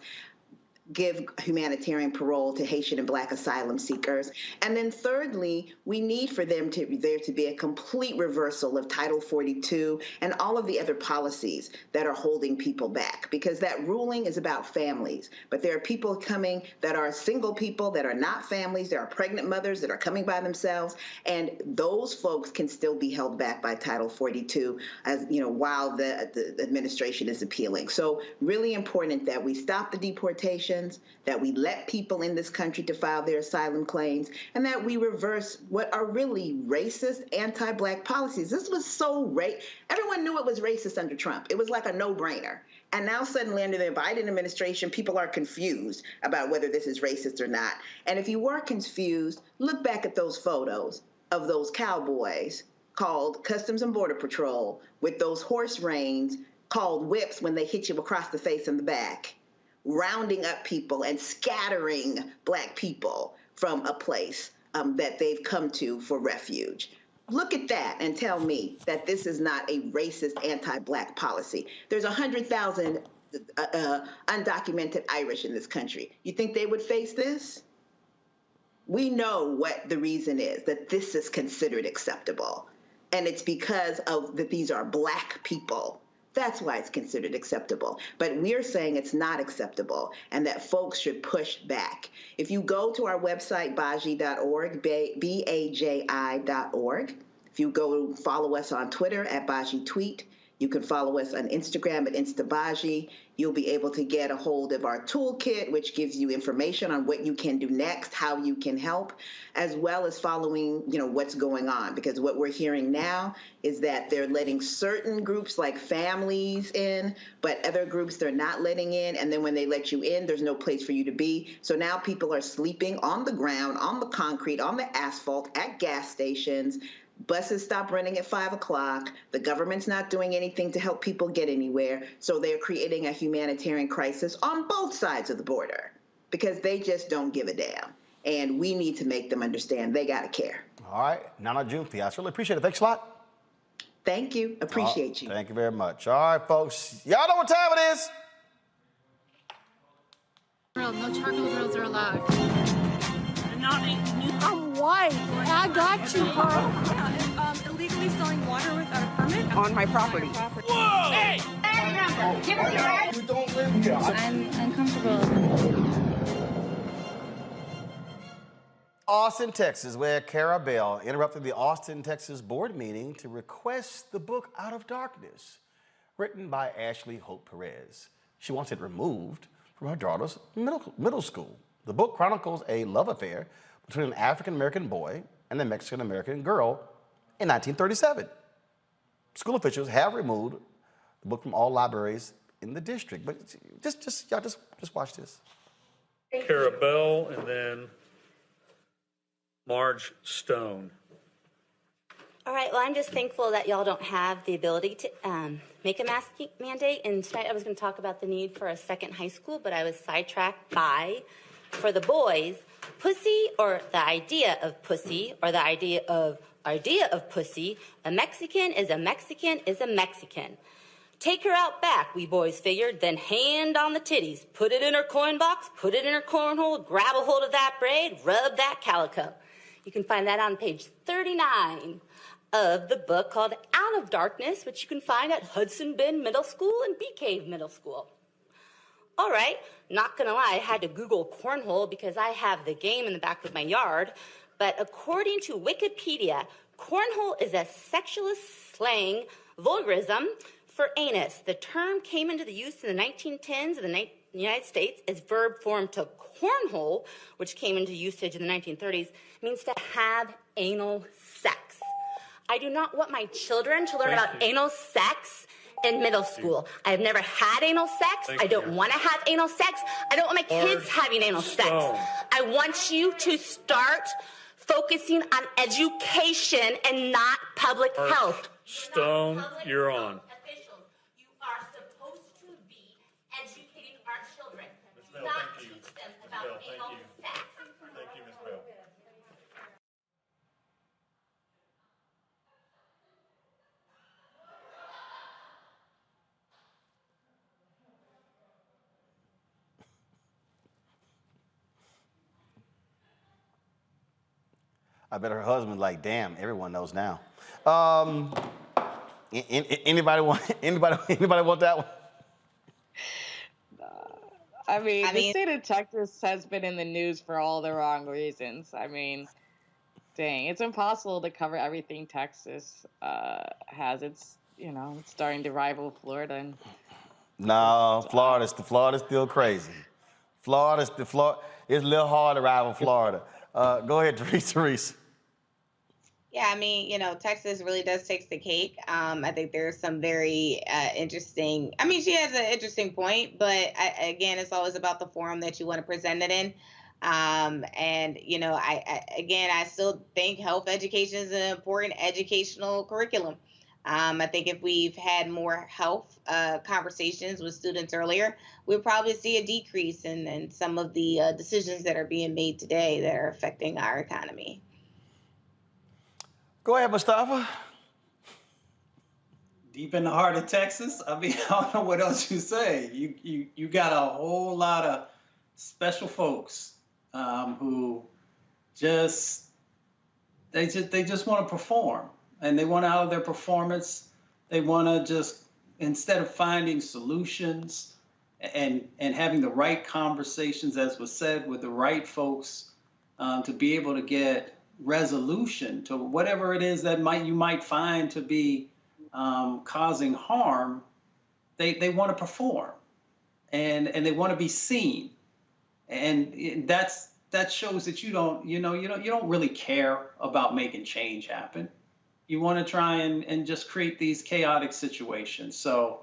give humanitarian parole to Haitian and Black asylum seekers. And then thirdly, we need for there to be a complete reversal of Title 42 and all of the other policies that are holding people back, because that ruling is about families. But there are people coming that are single people, that are not families. There are pregnant mothers that are coming by themselves. And those folks can still be held back by Title 42 while the administration is appealing. So really important that we stop the deportation, that we let people in this country to file their asylum claims, and that we reverse what are really racist, anti-Black policies. This was so everyone knew it was racist under Trump. It was like a no-brainer. And now suddenly under the Biden administration, people are confused about whether this is racist or not. And if you were confused, look back at those photos of those cowboys called Customs and Border Patrol with those horse reins called whips when they hit you across the face and the back, rounding up people and scattering Black people from a place that they've come to for refuge. Look at that and tell me that this is not a racist anti-Black policy. There's 100,000 undocumented Irish in this country. You think they would face this? We know what the reason is, that this is considered acceptable. And it's because of that these are Black people. That's why it's considered acceptable. But we're saying it's not acceptable and that folks should push back. If you go to our website, baji.org, BAJI.org, if you go follow us on Twitter at Baji Tweet, you can follow us on Instagram at InstaBaji. You'll be able to get a hold of our toolkit, which gives you information on what you can do next, how you can help, as well as following, what's going on. Because what we're hearing now is that they're letting certain groups like families in, but other groups they're not letting in. And then when they let you in, there's no place for you to be. So now people are sleeping on the ground, on the concrete, on the asphalt, at gas stations. Buses stop running at 5 o'clock. The government's not doing anything to help people get anywhere. So they're creating a humanitarian crisis on both sides of the border because they just don't give a damn. And we need to make them understand they got to care. All right. Nana Jumfi, I certainly appreciate it. Thanks a lot. Thank you. Appreciate you. Thank you very much. All right, folks. Y'all know what time it is. No charcoal grills are allowed. I'm white. I got you, huh? Illegally selling water without a permit On my property. Whoa! Hey! Give us your ID. You don't live here. I'm uncomfortable. Austin, Texas, where Cara Bell interrupted the Austin, Texas board meeting to request the book Out of Darkness, written by Ashley Hope Perez. She wants it removed from her daughter's middle school. The book chronicles a love affair between an African-American boy and a Mexican-American girl in 1937. School officials have removed the book from all libraries in the district. But y'all just watch this. Cara Bell and then Marge Stone. All right, well, I'm just thankful that y'all don't have the ability to make a mask mandate. And tonight I was going to talk about the need for a second high school, but I was sidetracked by, for the boys, pussy or the idea of pussy or the idea of pussy. A Mexican is a Mexican is a Mexican. Take her out back, we boys figured, then hand on the titties. Put it in her coin box, put it in her cornhole, grab a hold of that braid, rub that calico. You can find that on page 39 of the book called Out of Darkness, which you can find at Hudson Bend Middle School and Bee Cave Middle School. All right, not gonna lie, I had to Google cornhole because I have the game in the back of my yard. But according to Wikipedia, cornhole is a sexualist slang vulgarism for anus. The term came into the use in the 1910s in the United States as verb form to cornhole, which came into usage in the 1930s, means to have anal sex. I do not want my children to learn about anal sex in middle school. I have never had anal sex. I don't want to have anal sex. I don't want my kids having anal sex. I want you to start focusing on education and not public health. Stone, you're on. You are supposed to be educating our children, not teach them about anal sex. Thank you, Ms. Bell. I bet her husband's like, damn, everyone knows now. Anybody want that one? I mean, the state of Texas has been in the news for all the wrong reasons. I mean, dang, it's impossible to cover everything Texas has. It's starting to rival Florida. And no, Florida's still crazy. It's a little hard to rival Florida. Go ahead, Therese. Yeah, I mean, Texas really does take the cake. I think there's some very interesting. I mean, she has an interesting point, but again, it's always about the forum that you want to present it in. And I still think health education is an important educational curriculum. I think if we've had more health conversations with students earlier, we'll probably see a decrease in some of the decisions that are being made today that are affecting our economy. Go ahead, Mustafa. Deep in the heart of Texas. I mean, I don't know what else you say. You got a whole lot of special folks who just want to perform, and they want out of their performance. They want to just, instead of finding solutions and having the right conversations, as was said, with the right folks, to be able to get resolution to whatever it is that you might find to be causing harm, they want to perform, and they want to be seen, and that shows that you don't really care about making change happen. You want to try and just create these chaotic situations. So,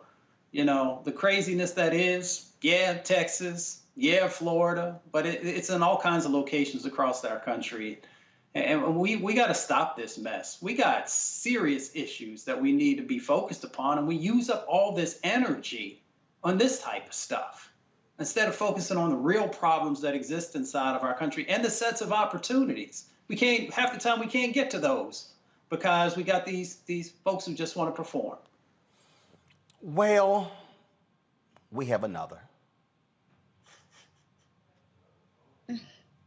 the craziness that is, Texas, Florida, but it's in all kinds of locations across our country. And we got to stop this mess. We got serious issues that we need to be focused upon, and we use up all this energy on this type of stuff instead of focusing on the real problems that exist inside of our country and the sets of opportunities. Half the time we can't get to those because we got these folks who just want to perform. Well, we have another.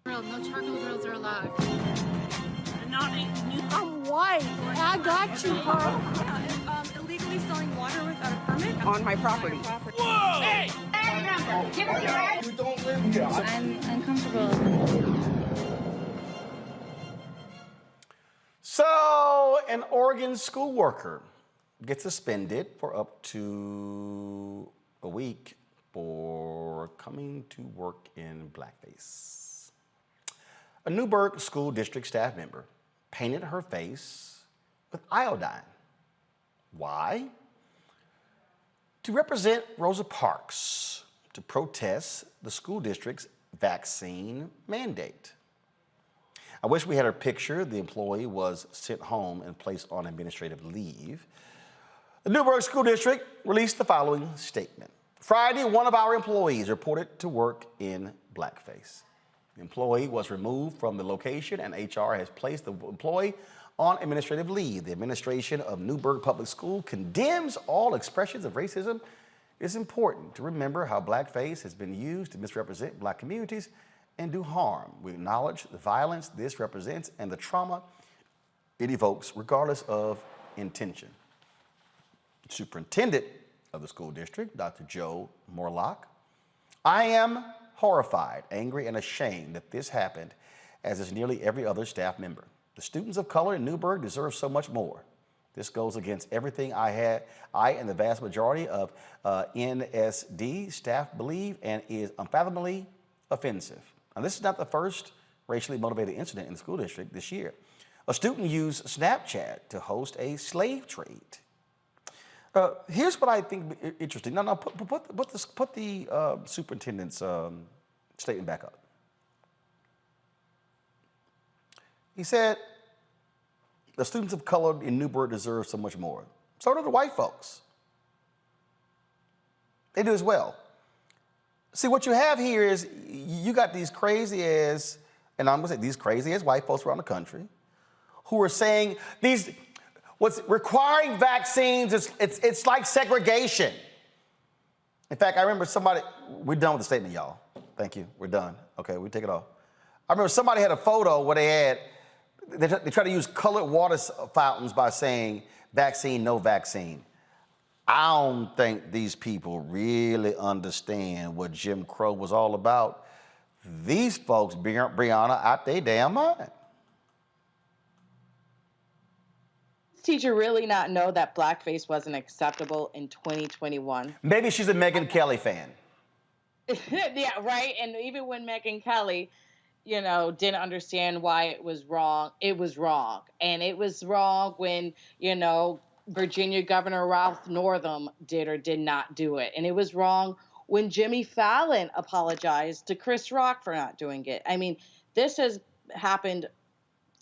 Girl, no charcoal grills are allowed. I'm white. I got you, huh? Illegally selling water without a permit On my property. Whoa! Hey! You don't live here. I'm uncomfortable. So, an Oregon school worker gets suspended for up to a week for coming to work in blackface. A Newburgh school district staff member painted her face with iodine. Why? To represent Rosa Parks, to protest the school district's vaccine mandate. I wish we had her picture. The employee was sent home and placed on administrative leave. The Newburgh School District released the following statement. Friday, one of our employees reported to work in blackface. The employee was removed from the location and HR has placed the employee on administrative leave. The administration of Newburgh Public School condemns all expressions of racism. It's important to remember how blackface has been used to misrepresent black communities and do harm. We acknowledge the violence this represents and the trauma it evokes, regardless of intention. The superintendent of the school district, Dr. Joe Morlock, I am horrified, angry, and ashamed that this happened, as is nearly every other staff member. The students of color in Newburgh deserve so much more. This goes against everything I and the vast majority of NSD staff believe and is unfathomably offensive. Now, this is not the first racially motivated incident in the school district this year. A student used Snapchat to host a slave trade. Here's what I think interesting. No, put the superintendent's statement back up. He said, the students of color in Newburgh deserve so much more. So do the white folks. They do as well. See, what you have here is you got these crazy ass, and I'm gonna say these crazy ass white folks around the country who are saying what's requiring vaccines, it's like segregation. In fact, I remember we're done with the statement, y'all. Thank you, we're done. Okay, we take it off. I remember somebody had a photo where they try to use colored water fountains by saying vaccine, no vaccine. I don't think these people really understand what Jim Crow was all about. These folks, Brianna, out their damn mind. Teacher really not know that blackface wasn't acceptable in 2021? Maybe she's a Megyn Kelly fan. Yeah, right. And even when Megyn Kelly, didn't understand why it was wrong, it was wrong. And it was wrong when, Virginia Governor Ralph Northam did or did not do it. And it was wrong when Jimmy Fallon apologized to Chris Rock for not doing it. I mean, this has happened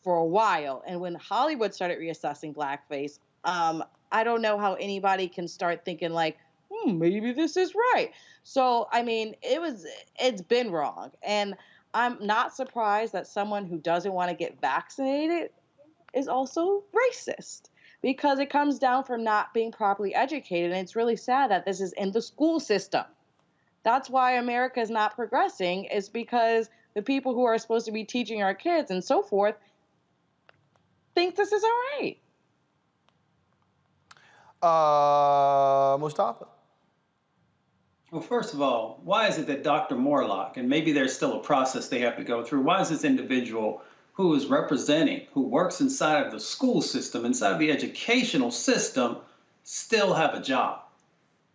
for a while. And when Hollywood started reassessing blackface, I don't know how anybody can start thinking like, maybe this is right. So, I mean, it's been wrong. And I'm not surprised that someone who doesn't want to get vaccinated is also racist, because it comes down from not being properly educated. And it's really sad that this is in the school system. That's why America is not progressing, is because the people who are supposed to be teaching our kids and so forth think this is all right. Mustafa? Well, first of all, why is it that Dr. Morlock, and maybe there's still a process they have to go through, why is this individual who is representing, who works inside of the school system, inside of the educational system, still have a job?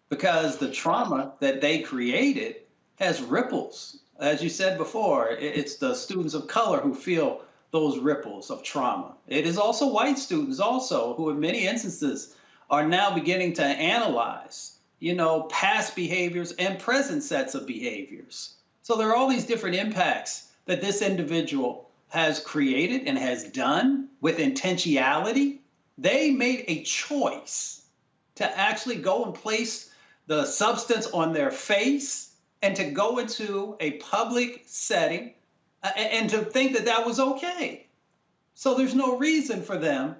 Because the trauma that they created has ripples. As you said before, it's the students of color who feel those ripples of trauma. It is also white students also who in many instances are now beginning to analyze past behaviors and present sets of behaviors. So there are all these different impacts that this individual has created and has done with intentionality. They made a choice to actually go and place the substance on their face and to go into a public setting and to think that that was okay. So there's no reason for them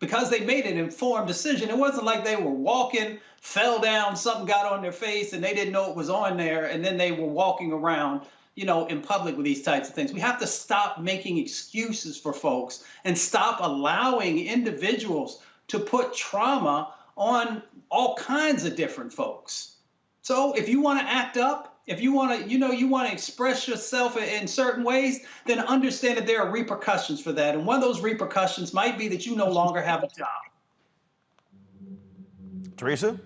because they made an informed decision. It wasn't like they were walking, fell down, something got on their face, and they didn't know it was on there, and then they were walking around, you know, in public with these types of things. We have to stop making excuses for folks and stop allowing individuals to put trauma on all kinds of different folks. So if you want to act up, if you want to, you want to express yourself in certain ways, then understand that there are repercussions for that. And one of those repercussions might be that you no longer have a job. Teresa?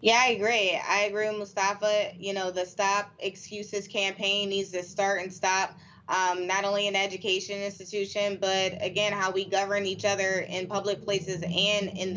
Yeah, I agree. I agree with Mustafa. You know, the Stop Excuses campaign needs to start and stop, not only in the education institution, but again, how we govern each other in public places and in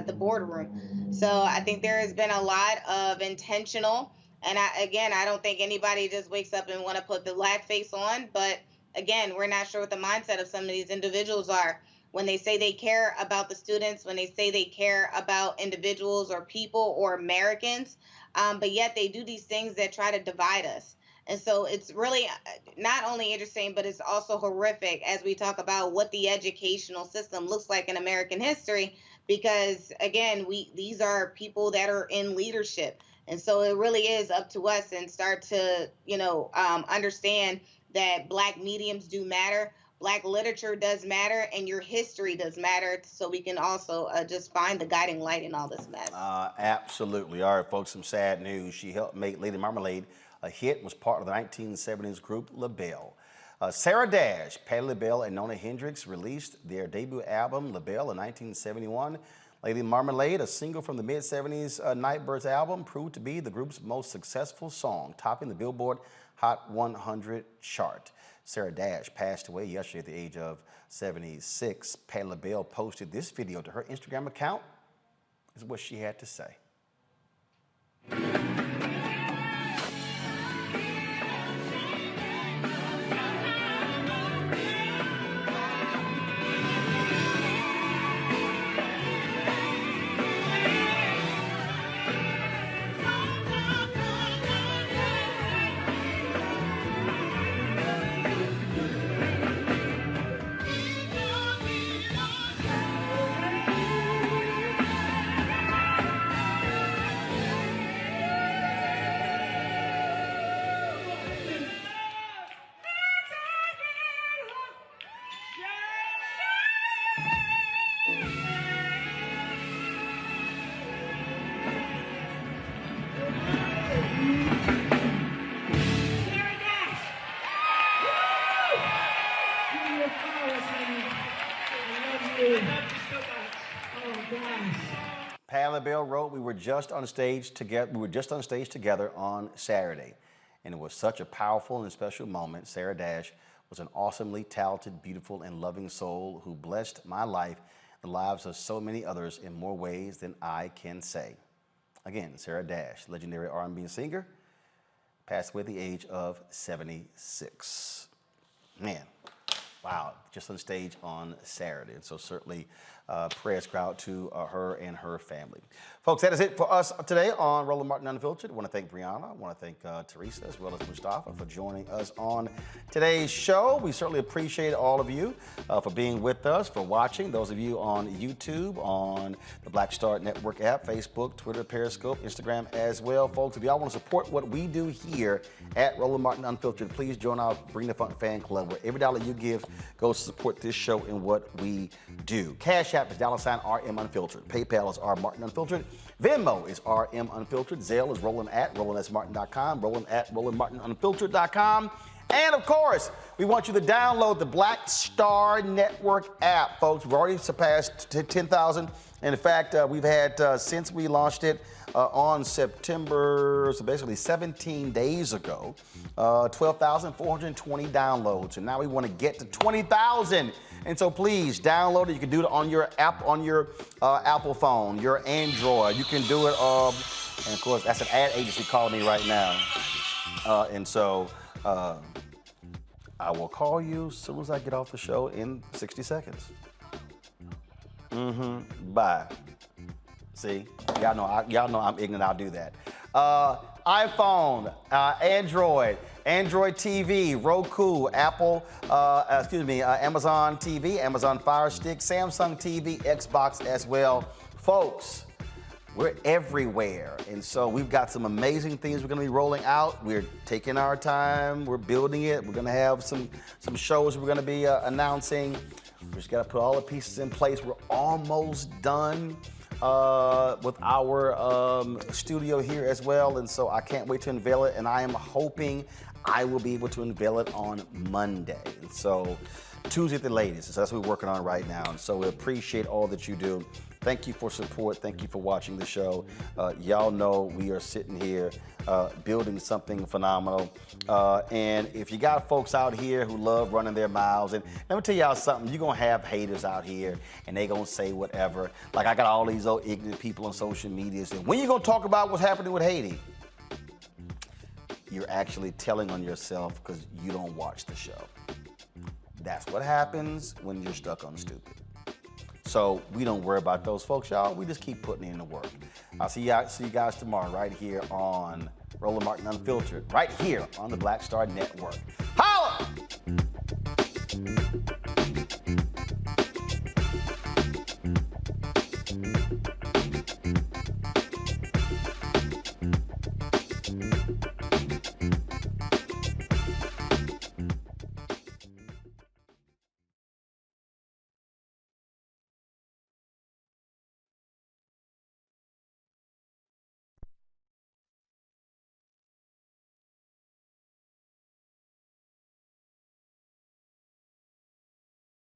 the boardroom. So I think there has been a lot of intentional, and I don't think anybody just wakes up and want to put the blackface on. But again, we're not sure what the mindset of some of these individuals are. When they say they care about the students, when they say they care about individuals or people or Americans, but yet they do these things that try to divide us. And so it's really not only interesting, but it's also horrific as we talk about what the educational system looks like in American history, because again, these are people that are in leadership. And so it really is up to us and start to, understand that Black mediums do matter. Black literature does matter, and your history does matter, so we can also just find the guiding light in all this mess. Absolutely. All right, folks, some sad news. She helped make Lady Marmalade a hit, was part of the 1970s group LaBelle. Sarah Dash, Patti LaBelle, and Nona Hendrix released their debut album, LaBelle, in 1971. Lady Marmalade, a single from the mid-70s Nightbirds album, proved to be the group's most successful song, topping the Billboard Hot 100 chart. Sarah Dash passed away yesterday at the age of 76. Patti LaBelle posted this video to her Instagram account. This is what she had to say. Patti LaBelle wrote, "We were just on stage together on Saturday, and it was such a powerful and special moment. Sarah Dash was an awesomely talented, beautiful, and loving soul who blessed my life and the lives of so many others in more ways than I can say." Again, Sarah Dash, legendary R&B singer, passed away at the age of 76. Man, wow, just on stage on Saturday. And so certainly prayers go out to her and her family. Folks, that is it for us today on Roland Martin Unfiltered. I want to thank Brianna. I want to thank Teresa as well as Mustafa for joining us on today's show. We certainly appreciate all of you for being with us, for watching. Those of you on YouTube, on the Black Star Network app, Facebook, Twitter, Periscope, Instagram as well. Folks, if y'all want to support what we do here at Roland Martin Unfiltered, please join our Bring the Funk fan club, where every dollar you give goes to support this show and what we do. Cash App is $RM Unfiltered. PayPal is R Martin Unfiltered. Venmo is RM Unfiltered. Zelle is Roland@RolandSMartin.com. Roland@RolandMartinUnfiltered.com. And of course, we want you to download the Black Star Network app, folks. We've already surpassed 10,000. And in fact, we've had, since we launched it on September, so basically 17 days ago, 12,420 downloads. And now we want to get to 20,000. And so please download it. You can do it on your app, on your Apple phone, your Android. You can do it, and of course, that's an ad agency calling me right now. And so I will call you as soon as I get off the show in 60 seconds. Bye. See, y'all know I'm ignorant. I'll do that. iPhone, Android TV, Roku, Amazon TV, Amazon Fire Stick, Samsung TV, Xbox as well. Folks, we're everywhere. And so we've got some amazing things we're going to be rolling out. We're taking our time. We're building it. We're going to have some shows we're going to be announcing. We just got to put all the pieces in place. We're almost done with our studio here as well. And so I can't wait to unveil it. And I am hoping I will be able to unveil it on Monday. And so Tuesday at the latest. So that's what we're working on right now. And so we appreciate all that you do. Thank you for support. Thank you for watching the show. Y'all know we are sitting here building something phenomenal. And if you got folks out here who love running their mouths, and let me tell y'all something, you're going to have haters out here and they going to say whatever. Like I got all these old ignorant people on social media saying, when you going to talk about what's happening with Haiti? You're actually telling on yourself because you don't watch the show. That's what happens when you're stuck on stupid. So we don't worry about those folks, y'all. We just keep putting in the work. I'll see you guys tomorrow right here on Roland Martin Unfiltered, right here on the Black Star Network. Holla!